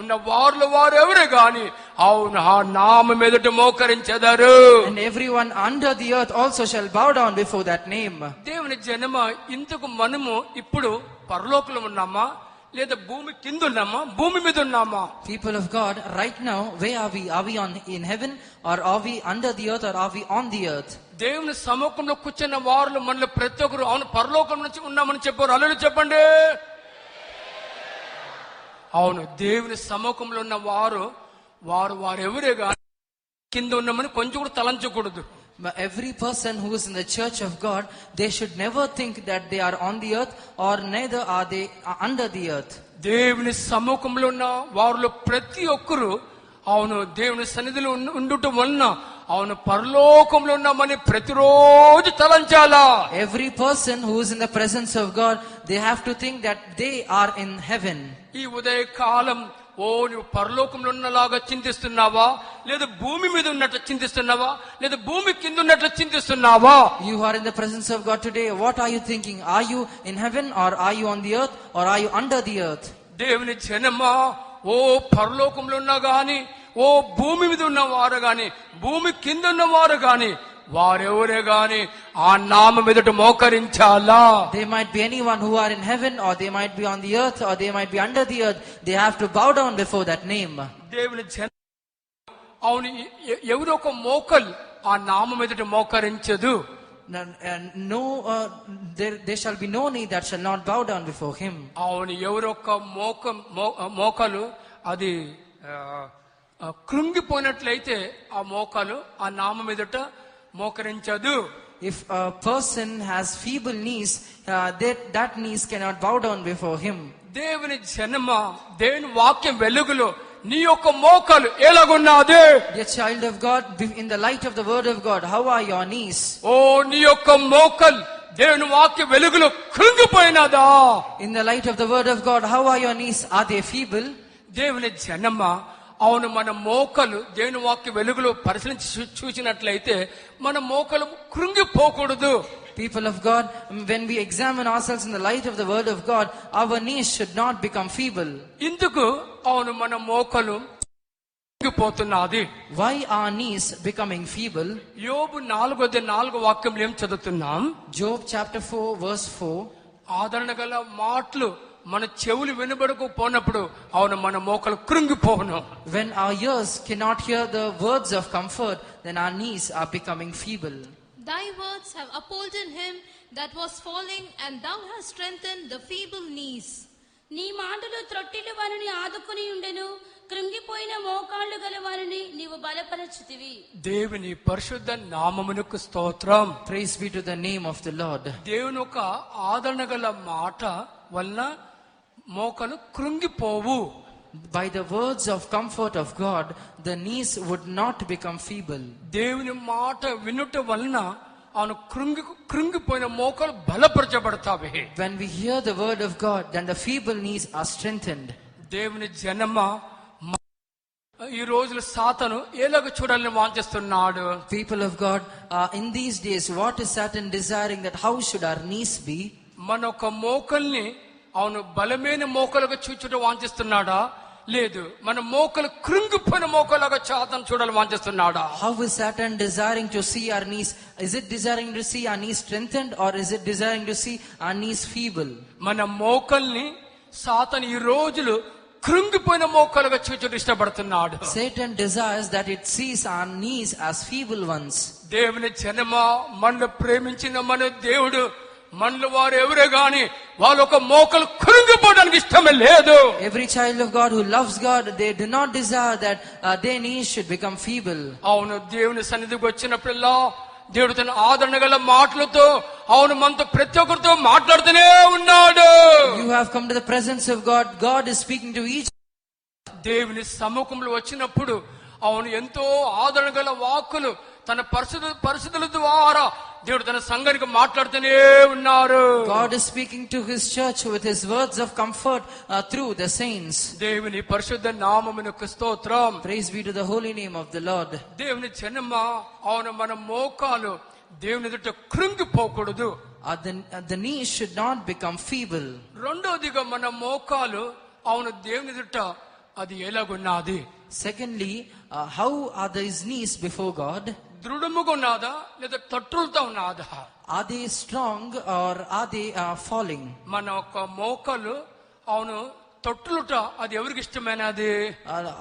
ఉన్న వారిలో వారు ఎవరే గాని అవును, ఆ నామం ఎదుట మోకరించెదరు. And everyone under the earth also shall bow down before that name. దేవుని జనమా, ఇంతకు మనము ఇప్పుడు పరలోకంలో ఉన్నామా లేదా భూమి కింద ఉన్నామా, భూమి మీద ఉన్నామా? People of God, right now where are we? Are we in heaven or are we under the earth or are we on the earth? దేవుని సముఖంలో కూర్చున్న వారు మనలో ప్రతి ఒక్కరు అవును పరలోకం నుంచి ఉన్నామని చెప్పారు. హల్లెలూయా చెప్పండి. అవును, దేవుని సముఖంలో ఉన్న వారు ఎవరే గాని కింద ఉన్నామని కొంచెం కూడా తలంచకూడదు. Every person who is in the church of God, they should never think that they are on the earth or neither are they under the earth. దేవుని సముఖంలో ఉన్న వారిలో ప్రతి ఒక్కరు అవును దేవుని సన్నిధిలో ఉండుట వలన అవును పరలోకంలో ఉన్నామని ప్రతిరోజు తలంచాలా. Every person who is in the presence of God, they have to think that they are in heaven. ఈ ఉదయ కాలం నువ్వు పరలోకంలో ఉన్నలాగా చింతిస్తున్నావా, లేదా భూమి మీద ఉన్నట్లు చింతిస్తున్నావా, లేదా భూమి కింద ఉన్నట్లు చింతిస్తున్నావా? You are in the presence of God today. What are you thinking? Are you in heaven, or are you on the earth, or are you under the earth? దేవుని జనమా, పరలోకంలో ఉన్నా గాని, భూమి మీద ఉన్నవారు గాని, భూమి కింద ఉన్నవారు గాని, వారెవరే గాని ఆ నామం ఎదుట మోకరించాలా? They might be anyone who are in heaven, or they might be on the earth, or they might be under the earth. They have to bow down before that name. దేవుని జన అవును, ఎవరో ఒక మోకలు ఆ నామం ఎదుట మోకరించదు. There shall be no knee that shall not bow down before him. అవును, ఎవరొక మోకలు అది కృంగిపోయినట్లయితే ఆ మోకలు ఆ నామం ఎదుట మోకరించదు. If a person has feeble knees, that knees cannot bow down before him. దేవుని జనమ, దేవుని వాక్యం వెలుగులో నీ యొక్క మోకలు ఎలాగున్నది? Dear child of God, in the light of the word of God, how are your knees? నీ యొక్క మోకలు దేవుని వాక్య వెలుగులో కృంగిపోయినదా? In the light of the word of God, how are your knees? Are they feeble? దేవుని జనమ, అవును, మన మోకలు దేవుని వాక్య వెలుగులో పరిశీలించి చూసినట్లయితే మన మోకలు కృంగిపోకూడదు. People of God, when we examine ourselves in the light of the word of God, our knees should not become feeble. ఇందుకు అవును మన మోకలు కృంగిపోతున్నది. Why are knees becoming feeble? యోబు 4:4 వాక్యంలో ఏం చదువుతున్నాం? Job chapter 4 verse 4. ఆదరణ గల మాటలు మన చెవులు వినబడకపోయినప్పుడు అవును మన మోకలు కృంగిపోవును. When our ears cannot hear the words of comfort, then our knees are becoming feeble. Thy words have upholden him that was falling, and thou hast strengthened the feeble knees. నీ మాటలు త్రొట్టిల్లు వారిని ఆదుకుని ఉండెను, కృంగిపోయిన మోకాళ్ళు గల వారిని నీవు బలపరచుతివి. దేవుని పరిశుద్ధ నామమునకు స్తోత్రం. Praise be to the name of the Lord. దేవుని ఒక ఆదరణ గల మాట వలన మోకలు కృంగిపోవు. By the words of comfort of God, the knees would not become feeble. దేవుని మాట వినుట వలన అవును కృంగిపోయిన మోకలు బలపరచబడతాయి. When we hear the word of God, then the feeble knees are strengthened. దేవుని జనమ, ఈ రోజులు సాతాను ఎలాగ చూడాలని వాంఛిస్తున్నాడు? People of God, in these days, what is Satan desiring? That how should our knees be? మన ఒక మోకల్ని అవును బలమైన మోకలుగా చూచుట వాంఛిస్తున్నాడా, లేదు మన మోకలు కృంగిపోయిన మోకలుగా సాతాను చూడాలని వాంఛిస్తున్నాడా? How is Satan desiring to see our knees? Is it desiring to see our knees strengthened, or is it desiring to see our knees feeble? మన మోకల్ని సాతాను ఈ రోజులు కృంగిపోయిన మోకలుగా చూచుట ఇష్టపడుతున్నాడు. Satan desires that it sees our knees as feeble ones. దేవుని జనమ, మనల్ని ప్రేమించిన మన దేవుడు మనలో వారు ఎవరే గాని వాళ్ళ ఒక మోకలు కృంగిపోవడానికి ఇష్టమే లేదు. Every child of God who loves God, they do not desire that their knees should become feeble. అవును, దేవుని సన్నిధికి వచ్చినప్పుడల్లా దేవుడు తన ఆదరణ గల మాటలతో అవును మనతో ప్రతి ఒక్కరితో మాట్లాడుతూనే ఉన్నాడు. You have come to the presence of God. God is speaking to each. దేవుని సముఖంలో వచ్చినప్పుడు అవును ఎంతో ఆదరణ గల వాక్కులు తన పరిస్థితుల ద్వారా దేవుడు తన సంఘానికి మాట్లాడుతూనే ఉన్నారు. God is speaking to his church with his words of comfort through the saints. దేవుని పరిశుద్ధ నామమునకు స్తోత్రం. Praise be to the holy name of the Lord. దేవుని జనమ, అవును మన మోకాలు దేవుని ఎదుట కృంగిపోకూడదు. The knees should not become feeble. రెండోదిగా మన మోకాలు అవును దేవుని ఎదుట అది ఎలాగున్నది? Secondly, how are these knees before God? దృఢముగా ఉన్నదా లేదా తట్టులతో ఉన్నదా? Are they strong, or are they falling? మన ఒక మోకాలు అవును తొట్టులుట అది ఎవరికి ఇష్టమైనది?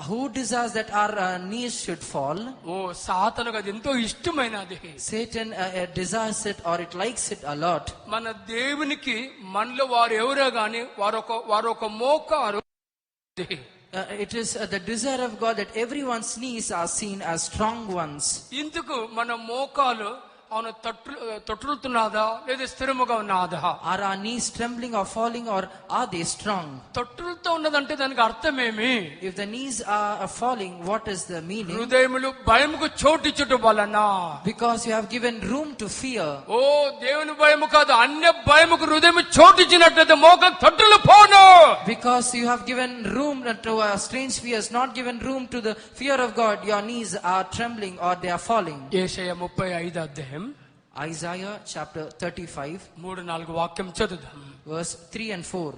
Who desires that our knees should fall? సాతానుకు అది ఎంతో ఇష్టమైనది. Satan desires it, or it likes it a lot. మన దేవునికి మనలో వారు ఎవరో గాని వారు ఒక మోకాలు. It is the desire of God that everyone's knees are seen as strong ones. ఇందుకు మన మోకాలు అవును తొట్టులుతున్నదా లేదా స్థిరముగా ఉన్నదా? Are our knees trembling or falling, or are they strong? తొట్టులతో ఉన్నదంటే దానికి అర్థమేమి? If the knees are falling, what is the meaning? హృదయములు భయముకు చోటిచ్చుట వలన. Because you have given room to fear. ఓ దేవుని భయము కాదు, అన్య భయముకు హృదయం చోటిచ్చినట్లయితే మోకాలు తొట్టులు పోను. Because you have given room to strange fears, not given room to the fear of God, your knees are trembling or they are falling. యెషయా 35 అధ్యాయం Isaiah chapter 35, 3-4 వాక్యం చదువుదాం. verse 3 and 4.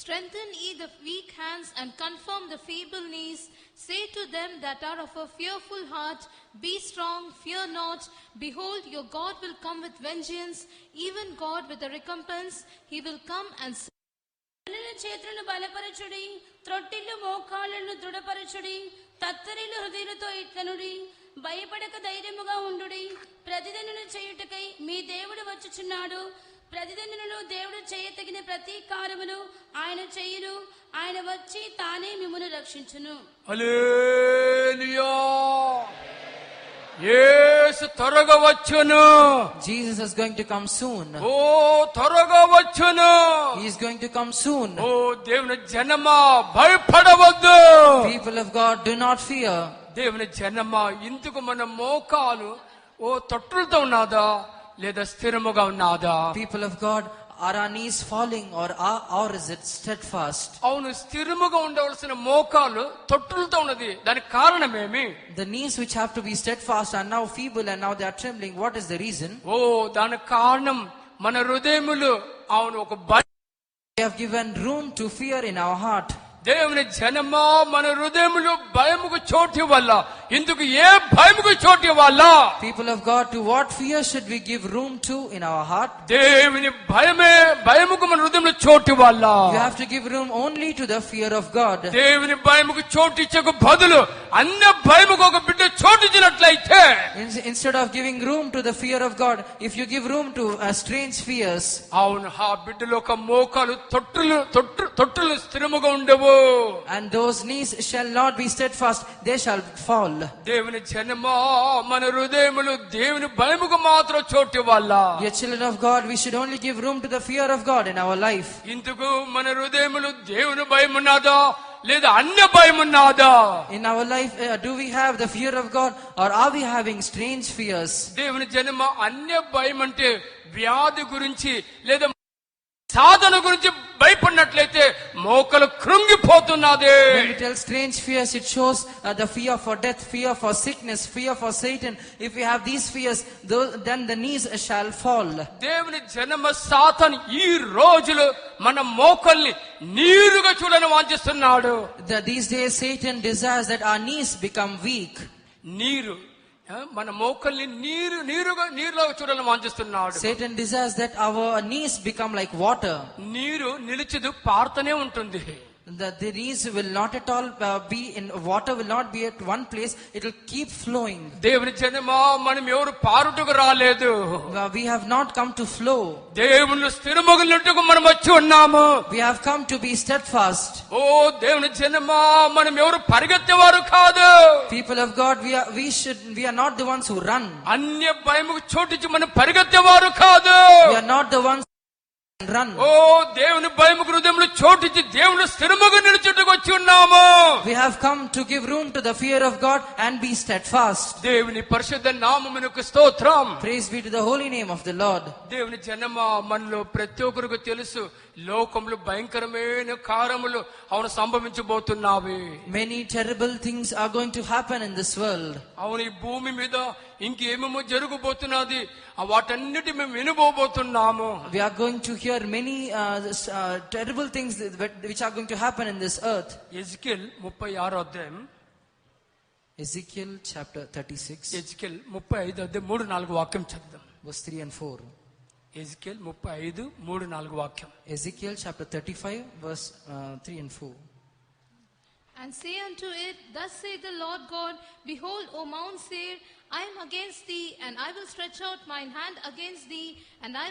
Strengthen ye the weak hands and confirm the feeble knees. Say to them that are of a fearful heart, be strong, fear not. Behold, your God will come with vengeance, even God with a recompense. He will come and చేతులను బలపరచుడి, త్రొట్టిల్లు మోకాళ్ళను దృఢపరచుడి, తత్తరిల్లు హృదయులతో ఇట్లనుడి, భయపడక ధైర్యముగా ఉండుడి. ప్రతిదినను చేయుటకై మీ దేవుడు వచ్చుచున్నాడు. ప్రతిదినను దేవుడు చేయతగిన ప్రతీకారమును ఆయన చేయును. ఆయన వచ్చి తానే మిమ్మును రక్షించును. హల్లెలూయా. యేసు త్వరగా వచ్చును. Jesus is going to come soon. ఓ త్వరగా వచ్చును. He is going to come soon. ఓ దేవుని జనమా భయపడవద్దు. People of God, do not fear. దేవుని జనమా, ఇందుకు మన మోకాలు ఓ తొట్టులతో ఉన్నదా లేదా స్థిరముగా ఉన్నదా? People of God, are our knees falling or is it steadfast? అవును, స్థిరముగా ఉండవలసిన మోకాలు తొట్టులతో ఉన్నది. దానికి కారణమేమి? The knees which have to be steadfast are now feeble and now they are trembling. What is the reason? ఓ దానికి కారణం మన హృదయములు అవును ఒక We have given room to fear in our heart. దేవుని జనమా, మన హృదయములు భయముకు చోటు వల్ల. ఇందుకు ఏ భయముకు చోటు వల్ల? People of God, to what fear should we give room to in our heart? దేవుని భయముకు మన హృదయంలో చోటు వల్ల. You have to give room only to the fear of God. దేవుని భయముకు చోటు ఇచ్చకు బదులు అన్య భయముకు ఒక బిడ్డ చోటు ఇచ్చినట్లయితే, Instead of giving room to the fear of God, if you give room to strange fears, అవును ఆ బిడ్డలో ఒక మోకాలు తొట్టులు స్థిరముగా ఉండవు. and those knees shall not be steadfast, they shall fall. దేవుని జనమా, మన హృదయములు దేవుని భయముకు మాత్రం చోటు వల్ల. Dear children of God, we should only give room to the fear of God in our life. ఇందుకు మన హృదయములు దేవుని భయం ఉన్నదా లేదా అన్య భయం ఉన్నదా? In our life, do we have the fear of God or are we having strange fears? దేవుని జనమా, అన్య భయం అంటే వ్యాధి గురించి లేదా సాధన గురించి భయపడినట్లయితే మోకలు కృంగిపోతున్నది. When we tell strange fears, it shows the fear for death, fear for sickness, fear for Satan. If we have these fears, then the knees shall fall. దేవుని జనమ సాతాను ఈ రోజులు మన మోకల్ని నీరుగా చూడని వాంఛిస్తున్నాడు. These days Satan desires that our knees become weak. నీరు మన మోకల్ని నీరులో చూడాలని వాంఛిస్తున్నాడు. Satan desires that our knees become like water. నీరు నిలిచదు, పారుతూనే ఉంటుంది. The knees will not at all be in water, will not be at one place, it will keep flowing. దేవుని జనమా, మనం ఎవరు పారుటకు రాలేదు. We have not come to flow. దేవుని స్థిరమగులుటకు మనం వచ్చి ఉన్నాము. We have come to be steadfast. ఓ దేవుని జనమా, మనం ఎవరు పరిగెత్తేవారు కాదు. People of God, we are not the ones who run. అన్య భయముకు చోటించి మనం పరిగెత్తేవారు కాదు. We are not the ones run. ఓ దేవుని భయముకు హృదయంలో చోటిచ్చి దేవుని స్థిరముగా నిలుచుటకు వచ్చి ఉన్నాము. We have come to give room to the fear of God and be steadfast. దేవుని పరిశుద్ధ నామమునకు స్తోత్రం. Praise be to the holy name of the Lord. దేవుని జనమా, మనలో ప్రతి ఒక్కరికి తెలుసు లోకంలో భయంకరమైన కార్యములు అవును సంభవించబోతున్నావి. Many terrible things are going to happen in this world. అవును, ఈ భూమి మీద ఇంకేమేమో జరగబోతున్నది, వాటన్నిటి మేము వినబోతున్నాము. We are going to hear many terrible things which are going to happen in this earth. Ezekiel 36 అధ్యాయం, Ezekiel chapter 36, ఎజికేల్ 35 అధ్యాయం 3-4 వాక్యం చదువుదాం. verse 3 and 4. ఎజికేల్ 35 3-4 వాక్యం. Ezekiel chapter 35, verse 3 and 4. And say unto it, Thus saith the Lord God, Behold, O Mount Seir, I am against thee, and I will stretch out mine hand against thee, and I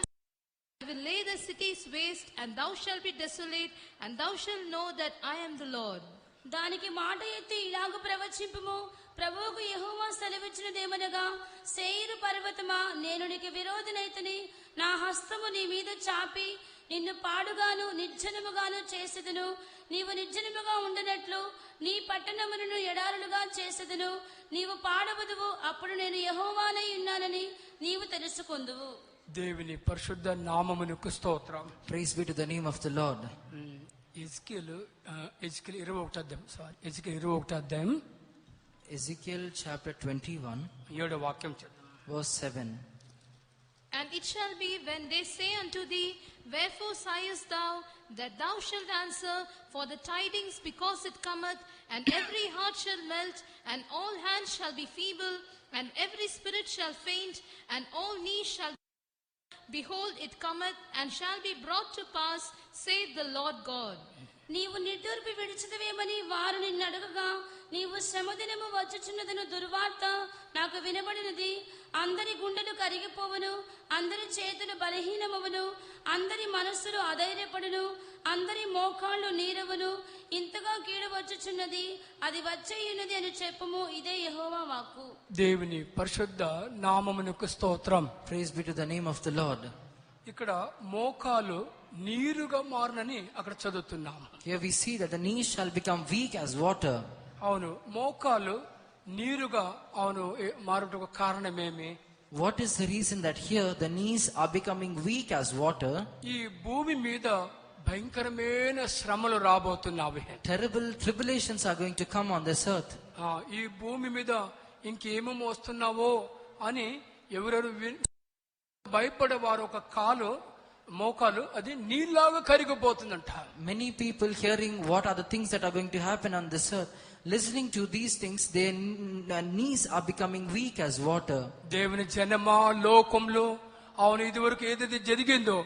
will lay the cities waste, and thou shalt be desolate, and thou shalt know that I am the Lord. దానికి మాట ఎత్తి ఇలాగ ప్రవచింపుము, ప్రభువుకు యెహోవా సెలవిచ్చినదేమనగా, శేయీరు పర్వతమా, నేను నీకు విరోధినైతిని, నా హస్తము నీ మీద చాపి నిన్ను పాడుగాను నిర్జనముగాను చేసెదను. నీవు నిర్జనముగా ఉండనట్లు నీ పట్టణములను ఎడారులుగా చేసెదను. నీవు పాడవదువు, అప్పుడు నేను యెహోవానై ఉన్నానని నీవు తెలుసుకొందువు. దేవుని పరిశుద్ధ నామమునకు స్తోత్రం. Praise be to the name of the Lord. ఎజికేలు 21 అధ్యాయం Ezekiel chapter 21, 7వ వాక్యం చదువు. verse 7. And it shall be when they say unto thee, Wherefore sighest thou? That thou shalt answer, For the tidings, because it cometh, and every heart shall melt, and all hands shall be feeble, and every spirit shall faint, and all knees shall behold, it cometh, and shall be brought to pass, saith the Lord God. నీవు నిట్టూర్పి విడిచిదవేమని వారు నిన్ను అడగగా, నీవు శ్రమదినము వచ్చుచున్నదను దుర్వార్త నాకు వినబడినది. అందరి గుండెలు కరిగిపోవును, అందరి చేతులు బలహీనమవును, అందరి మనస్సులు అధైర్యపడును, అందరి మోకాళ్ళు నీరవును. ఇంతగా కీడు వచ్చుచున్నది, అది వచ్చేయున్నది అని చెప్పుము. ఇదే యెహోవా వాక్కు. దేవుని పరిశుద్ధ నామమునకు స్తోత్రం. Praise be to the name of the Lord. ఇక్కడ మోకాలు నీరుగా మారునని అక్కడ చదువుతున్నాము. Here we see that the knees shall become weak as water. అవును, మోకాలు నీరుగా మారుటకు కారణమేమి? What is the reason that here the knees are becoming weak as water? ఈ భూమి మీద భయంకరమైన శ్రమలు రాబోతున్నాయి. Terrible tribulations are going to come on this earth. ఈ భూమి మీద ఇంకేమేమి వస్తున్నావో అని ఎవరెవరు భయపడేవారు ఒక మోకాలు అది నీళ్ళలాగా కరిగిపోతుందంట. Many people hearing what are the things that are going to happen on this earth, listening to these things, their knees are becoming weak as water. దేవుని జనమా, లోకంలో ఇది వరకు ఏదైతే జరిగిందో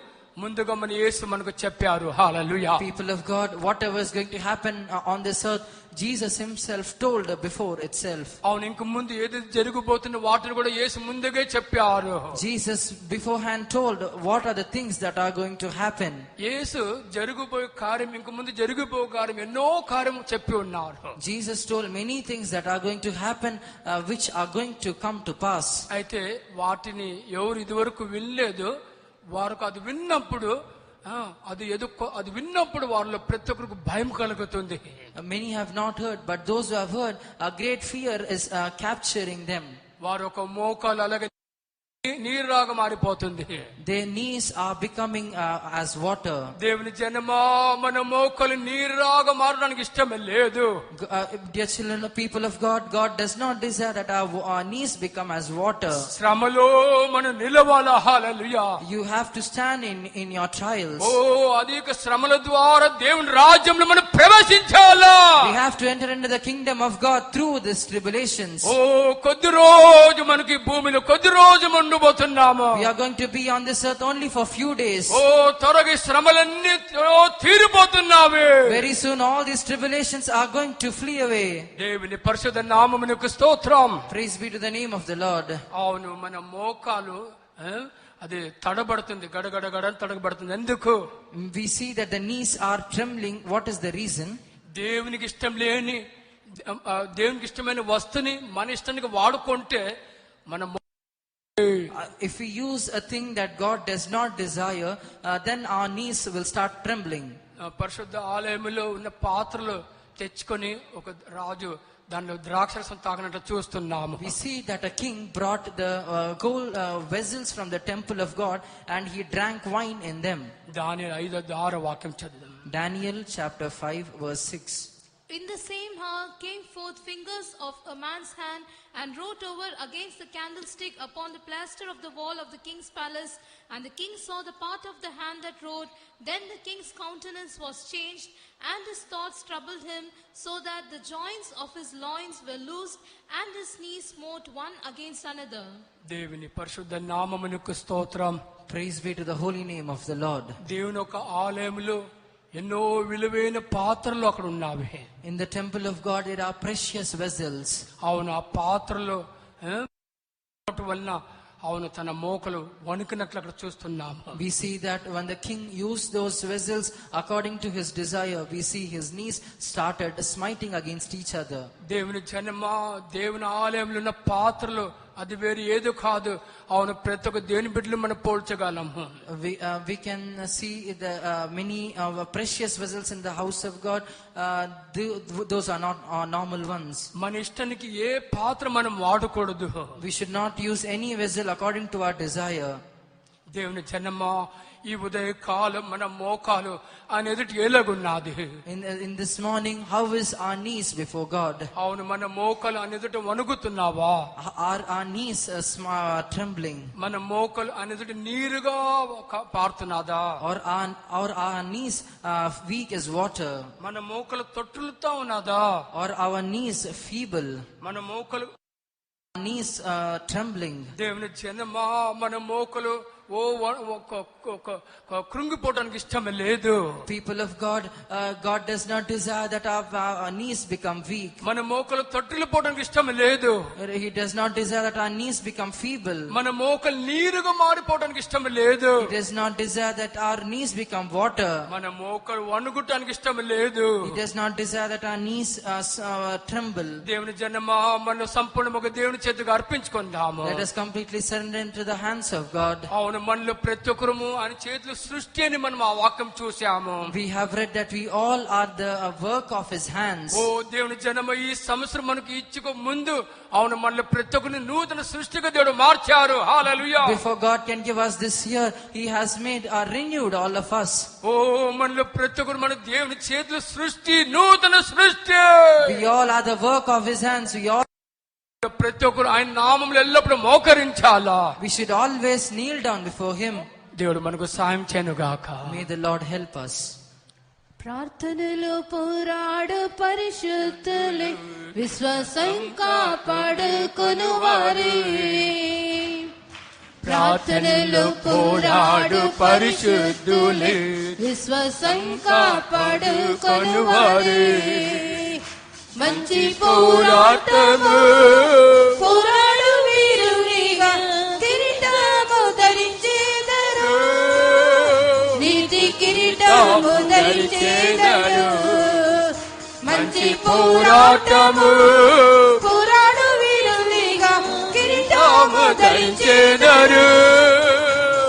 ముందుగా మన యేసు మనకు చెప్పారు. హల్లెలూయా. People of God, whatever is going to happen on this earth, Jesus himself told before itself. ఇంక ముందు ఏదైతే జరగబోతున్న వాటిని కూడా యేసు ముందుగా చెప్పారు. Jesus beforehand told what are the things that are going to happen. యేసు జరగబోయే కార్యం, ఇంక ముందు జరగబోయే కార్యం ఎన్నో కార్యం చెప్పి ఉన్నారు. Jesus told many things that are going to happen, which are going to come to pass. అయితే వాటిని ఎవరు ఇదివరకు వినలేదు, వారికి అది విన్నప్పుడు వారిలో ప్రతి ఒక్కరికి భయం కలుగుతుంది. Many have not heard, but those who have heard, a great fear is capturing them. వారు ఒక మోకాలు అలాగే నీరులాగా మారిపోతుంది. Their knees are becoming as water. దేవుని జనమా, మన మోకాలు నీరులాగా మారడానికి ఇష్టమే లేదు. Dear children, people of God, God does not desire that our knees become as water. శ్రమలో మనం నిలవాలా. హల్లెలూయా. You have to stand in your trials. అధిక శ్రమల ద్వారా దేవుని రాజ్యంలో మనం ప్రవేశించాలా. We have to enter into the kingdom of God through these tribulations. కొద్ది రోజు మనకి భూమిలో కొద్ది రోజు ఉండబోతున్నాము. We are going to be on this earth only for few days. త్వరగా శ్రమలన్నీ తీరిపోతున్నాయి. Very soon all these tribulations are going to flee away. దేవుని పరిశుద్ధ నామమునకు స్తోత్రం. Praise be to the name of the Lord. అవును, మన మోకాలు అది తడబడుతుంది, గడగడ తడబడుతుంది. ఎందుకు? We see that the knees are trembling. What is the reason? దేవునికి ఇష్టమైన వస్తుని మన ఇష్టానికి వాడుకుంటే మన if we use a thing that God does not desire, then our knees will start trembling. పరిశుద్ధ ఆలయంలో ఉన్న పాత్రలు తెచ్చుకొని ఒక రాజు దానిలో ద్రాక్షరసం తాగినట్టు చూస్తున్నాము. We see that a king brought the gold vessels from the temple of God and he drank wine in them. దానియేలు 5:6 వాక్యం చదువుదాం. Daniel chapter 5 verse 6. In the same hour came forth fingers of a man's hand and wrote over against the candlestick upon the plaster of the wall of the king's palace. And the king saw the part of the hand that wrote. Then the king's countenance was changed, and his thoughts troubled him, so that the joints of his loins were loosed, and his knees smote one against another. దేవుని పరిశుద్ధ నామమునకు స్తోత్రం. Praise be to the holy name of the Lord. దేవుని ఒక ఆలయములో ఎన్నో విలువైన పాత్రలు అక్కడ ఉన్నాయి. In the temple of God there are precious vessels. అవును, ఆ పాత్రలో వలన అవును తన మోకలు వణుకున్నట్లు అక్కడ చూస్తున్నాము. We see that when the king used those vessels according to his desire, we see his knees started smiting against each other. దేవుని జనమా, దేవుని ఆలయంలో ఉన్న పాత్రలు అది వేరు ఏదో కాదు. అవును ప్రతి ఒక్క దేవుని బిడ్డలు మనం పోల్చగలము. We can see the many precious vessels in the house of God. Those are not normal ones. మన ఇష్టానికి ఏ పాత్ర మనం వాడకూడదు. We should not use any vessel according to our desire. దేవుని జనమా, ఈ ఉదయ కాలం మన మోకాలు ఆయన ఎదుటి ఎలాగున్నది. In this morning, how is our knees before God? అవును మన మోకాలు ఆయన ఎదుట వణుకుతున్నావా? Are our knees trembling? మన మోకాలు ఆయన ఎదుట నీరుగా పారుతున్నదా? Or our knees weak as water? మన మోకాలు తొట్టులుతా ఉన్నదా? Or our knees feeble? మన మోకాలు knees trembling? దేవుని జనమా, మన మోకాలు కృంగిపోవడానికి ఇష్టం లేదు. People of God, God does not desire that our knees become weak. మన మోకాలు తొట్టిల్లిపోవడానికి ఇష్టం లేదు. He does not desire that our knees become feeble. మన మోకాలు నీరుగా మారిపోవడానికి ఇష్టం లేదు. He does not desire that our knees become water. మన మోకాలు వణుకుటానికి ఇష్టం లేదు. He does not desire that our knees tremble. దేవుని జనమా, మన సంపూర్ణంగా దేవుని చేతికి అర్పించుకుందాము. Let us completely surrender into the hands of God. అవును మనలో ప్రతి ఒక్కరము ఆయన చేతిలో సృష్టి అని మనం ఆ వాక్యం చూసాము. We have read that we all are the work of his hands. ఓ దేవుని జనమ, ఈ సంవత్సరం మనకు ఇచ్చుకో ముందు అవును మనలో ప్రతి ఒక్కరిని నూతన సృష్టిగా దేవుడు మార్చారు. హల్లెలూయా. Before God can give us this year, he has made renewed all of us. ఓ మనలో ప్రతి ఒక్కరు మన దేవుని చేతిలో సృష్టి, నూతన సృష్టి. We all are the work of his hands. We all ప్రతి ఒక్కరు ఆయన నామములో ఎల్లప్పుడూ మోకరించాలా. We should always kneel down before him. దేవుడు మనకు సాయం చేయనుగాక. May the Lord help us. ప్రార్థనలో పోరాడు పరిశుద్ధులే, విశ్వాసం కాపాడుకొను వారే. ప్రార్థనలో పోరాడు పరిశుద్ధులే, విశ్వాసం కాపాడుకొను వారే. మంచి పోరాటము పోరాడు వీరునిగా కిరీటము ధరించేదరు, నీతి కిరీటము ధరించేదరు. మంచి పోరాటము పోరాడు వీరునిగా కిరీటము ధరించేదరు,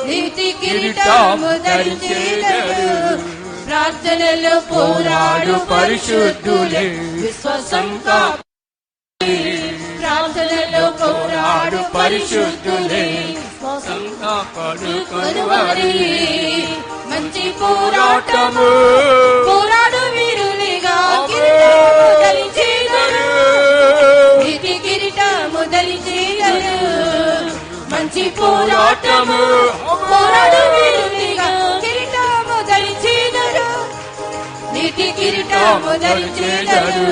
నీతి కిరీటము ధరించేదరు. ప్రార్థనలో పోరాడు పరిశుద్ధులే, విశ్వాసం ప్రార్థనలో పోరాడు పరిశుద్ధులే, విశ్వాసం కాపాడుకొను వారే. మంచి పోరాటము పోరాడు వీరునిగా కిరీటము ధరించేదరు, నీతి కిరీటము ధరించేదరు. మంచి పోరాటము పోరాడు వీరునిగా కిరీటము ధరించేదరు, నీతి కిరీటము ధరించేదరు.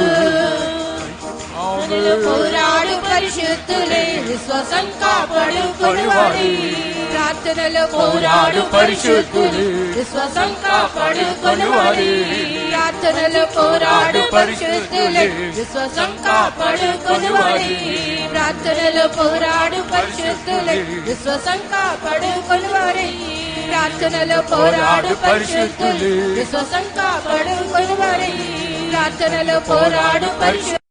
పోరాడు పరిశుద్ధులే, విశ్వాసం కాపాడుకొను వారే. ప్రార్థనలో పోరాడు పరిశుద్ధులే, విశ్వాసం కాపాడుకొను వారే. ప్రార్థనలో పోరాడు పరిశుద్ధులే, విశ్వాసం కాపాడుకొను వారే. ప్రార్థనలో పోరాడు పరిశుద్ధులే, విశ్వాసం కాపాడుకొను వారే. ప్రార్థనలో పోరాడు పరిశుద్ధులే, విశ్వాసం కాపాడుకొను వారే. ప్రార్థనలో పోరాడు పరిశుద్ధులే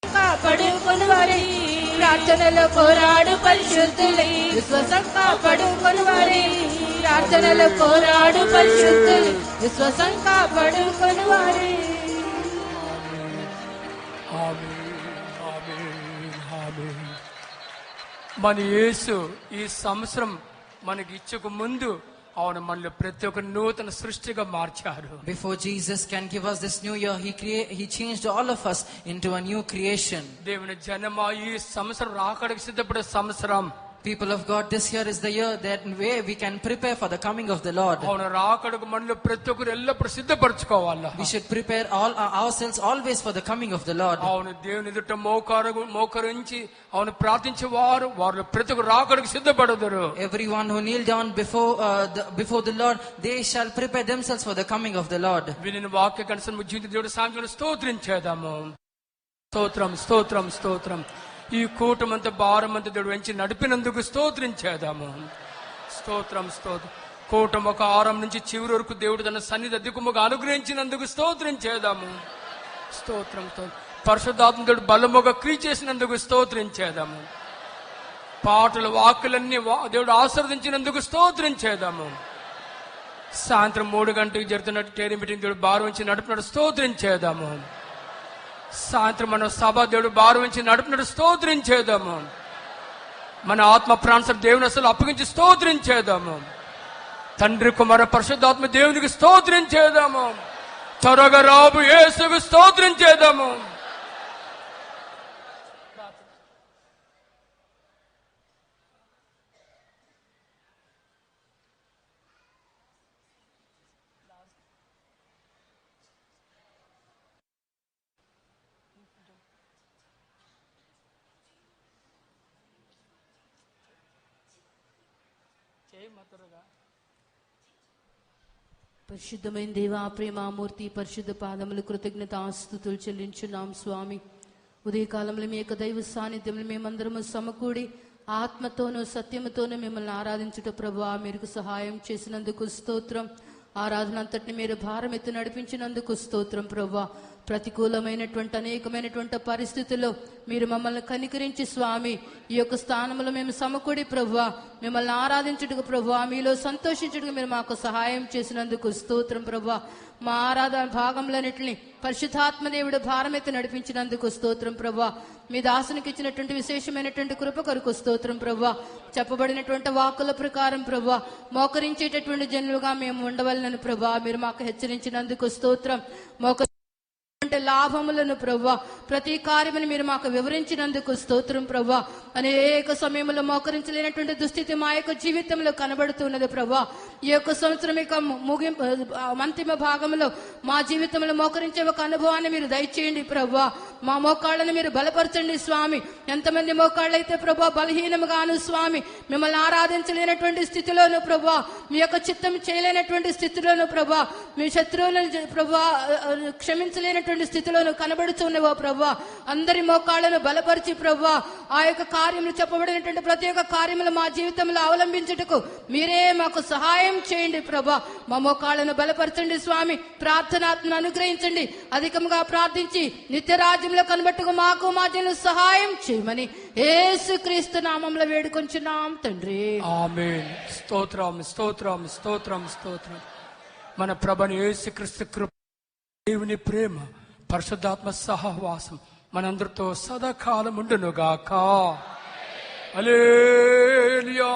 కాపాడుకొను వారే. ప్రార్థనలో పోరాడు పరిశుద్ధులే, విశ్వాసం కాపాడుకొను వారే. ప్రార్థనలో పోరాడు పరిశుద్ధులే, విశ్వాసం కాపాడుకొను వారే. మన యేసు ఈ సంవత్సరం మనకి ఇచ్చక ముందు అవును మనలో ప్రతి ఒక్క నూతన సృష్టిగా మార్చారు. Before Jesus can give us this new year, he changed all of us into a new creation. దేవుని జనమా, ఈ సంవత్సరం రాకడకు సిద్ధపడే సంవత్సరం. People of God, this year is the year that way we can prepare for the coming of the Lord. అవును రాకడకు మనలో ప్రతి ఒక్కరు ఎల్లప్పుడూ సిద్ధపరచుకోవాలి. We should prepare ourselves always for the coming of the Lord. అవును దేవుని ఎదుట మోకరించి అవును ప్రార్థించే వారు ప్రతి ఒక్కరు రాకడకు సిద్ధపడదురు. Everyone who kneel down before the Lord, they shall prepare themselves for the coming of the Lord. వినిన వాక్య కనుసరించి జీవిత దేవుడి సాంగను స్తోత్రించేదాము. స్తోత్రం స్తోత్రం స్తోత్రం. ఈ కూటమంత భారమంత దేవుడు వెంచి నడిపినందుకు స్తోత్రించేదాము. స్తోత్రం స్తోత్రం. కూటం ఒక ఆరం నుంచి చివరి వరకు దేవుడు తన సన్నిధి అధికముగా అనుగ్రహించినందుకు స్తోత్రించేదాము. స్తోత్రం స్తోత్రం. పరిశుద్ధాత్మ దేవుడు బలముగా క్రియ చేసినందుకు స్తోత్రించేదాము. పాటలు వాక్కులన్నీ దేవుడు ఆశీర్వదించినందుకు స్తోత్రించేదాము. సాయంత్రం 3 గంటలకు జరుగుతున్నట్టు టేరీ మీటింగ్ దేవుడు భారం నుంచి నడుపునట్టు స్తోత్రించేదాము. సాయంత్రం మన సభ దేవుడు భారం నుంచి నడుపునట్టు స్తోత్రించేదాము. మన ఆత్మ ప్రాణం దేవుని అసలు అప్పగించి స్తోత్రించేదాము. తండ్రి కుమార పరిశుద్ధాత్మ దేవునికి స్తోత్రించేదాము. త్వరగా రాబు యేసుకు స్తోత్రించేదాము. పరిశుద్ధమైన దేవా, ప్రేమామూర్తి, పరిశుద్ధ పాదములు కృతజ్ఞతాస్తుతులు చెల్లించున్నాం స్వామి. ఉదయకాలంలో మీ యొక్క దైవ సాన్నిధ్యంలో మేమందరము సమకూడి ఆత్మతోనూ సత్యముతోనూ మిమ్మల్ని ఆరాధించుట ప్రభువా, మీరు సహాయం చేసినందుకు స్తోత్రం. ఆరాధన అంతటిని మీరు భారం ఎత్తి నడిపించినందుకు స్తోత్రం ప్రభువా. ప్రతికూలమైనటువంటి అనేకమైనటువంటి పరిస్థితుల్లో మీరు మమ్మల్ని కనికరించి స్వామి, ఈ యొక్క స్థానంలో మేము సమకూడి ప్రభువా మిమ్మల్ని ఆరాధించుటకు ప్రభువా, మీలో సంతోషించుటకు మీరు మాకు సహాయం చేసినందుకు స్తోత్రం ప్రభువా. మా ఆరాధన భాగంలోన్నిటిని పరిశుద్ధాత్మదేవుడు భారమెత్తి నడిపించినందుకు స్తోత్రం ప్రభువా. మీ దాసునికి ఇచ్చినటువంటి విశేషమైనటువంటి కృప కొరకు స్తోత్రం ప్రభువా. చెప్పబడినటువంటి వాక్కుల ప్రకారం ప్రభువా మోకరించేటటువంటి జనులుగా మేము ఉండవలనని ప్రభువా మీరు మాకు హెచ్చరించినందుకు స్తోత్రం. లాభములను ప్రభువా ప్రతి కార్యమును మీరు మాకు వివరించినందుకు స్తోత్రం ప్రభువా. అనేక సమయంలో మోకరించలేనటువంటి దుస్థితి మా యొక్క జీవితంలో కనబడుతున్నది ప్రభువా. ఈ యొక్క సంవత్సరం యొక్క ముగింపు అంతిమ భాగంలో మా జీవితంలో మోకరించే ఒక అనుభవాన్ని మీరు దయచేయండి ప్రభువా. మా మోకాళ్ళను మీరు బలపరచండి స్వామి. ఎంతమంది మోకాళ్ళైతే ప్రభువా బలహీనముగాను స్వామి మిమ్మల్ని ఆరాధించలేనటువంటి స్థితిలోను ప్రభువా, మీ యొక్క చిత్తం చేయలేనటువంటి స్థితిలోను ప్రభువా, మీ శత్రువులను ప్రభువా క్షమించలేనటువంటి స్థితిలోను కనబడుతున్నవో ప్రభువా, అందరి మోకాళ్ళను బలపరిచి ప్రభువా ఆ యొక్క కార్యములు చెప్పబడినటువంటి ప్రతి ఒక్క కార్యములు మా జీవితంలో అవలంబించుటకు మీరే మాకు సహాయం చేయండి ప్రభువా. మా మోకాళ్ళను బలపరచండి స్వామి. ప్రార్థనాత్మను అనుగ్రహించండి. అధికంగా ప్రార్థించి నిత్య రాజ్యంలో కనబట్టుకు మాకు మా జనులు సహాయం చేయమని యేసుక్రీస్తు నామములో వేడుకొంచున్నాం తండ్రి. ఆమేన్. స్తోత్రం స్తోత్రం స్తోత్రం స్తోత్రం. మన ప్రభువైన యేసుక్రీస్తు కృప, దేవుని ప్రేమ, పరిశుద్ధాత్మ సహవాసం మనందరితో సదాకాలం ఉండునుగాక. హల్లెలూయా.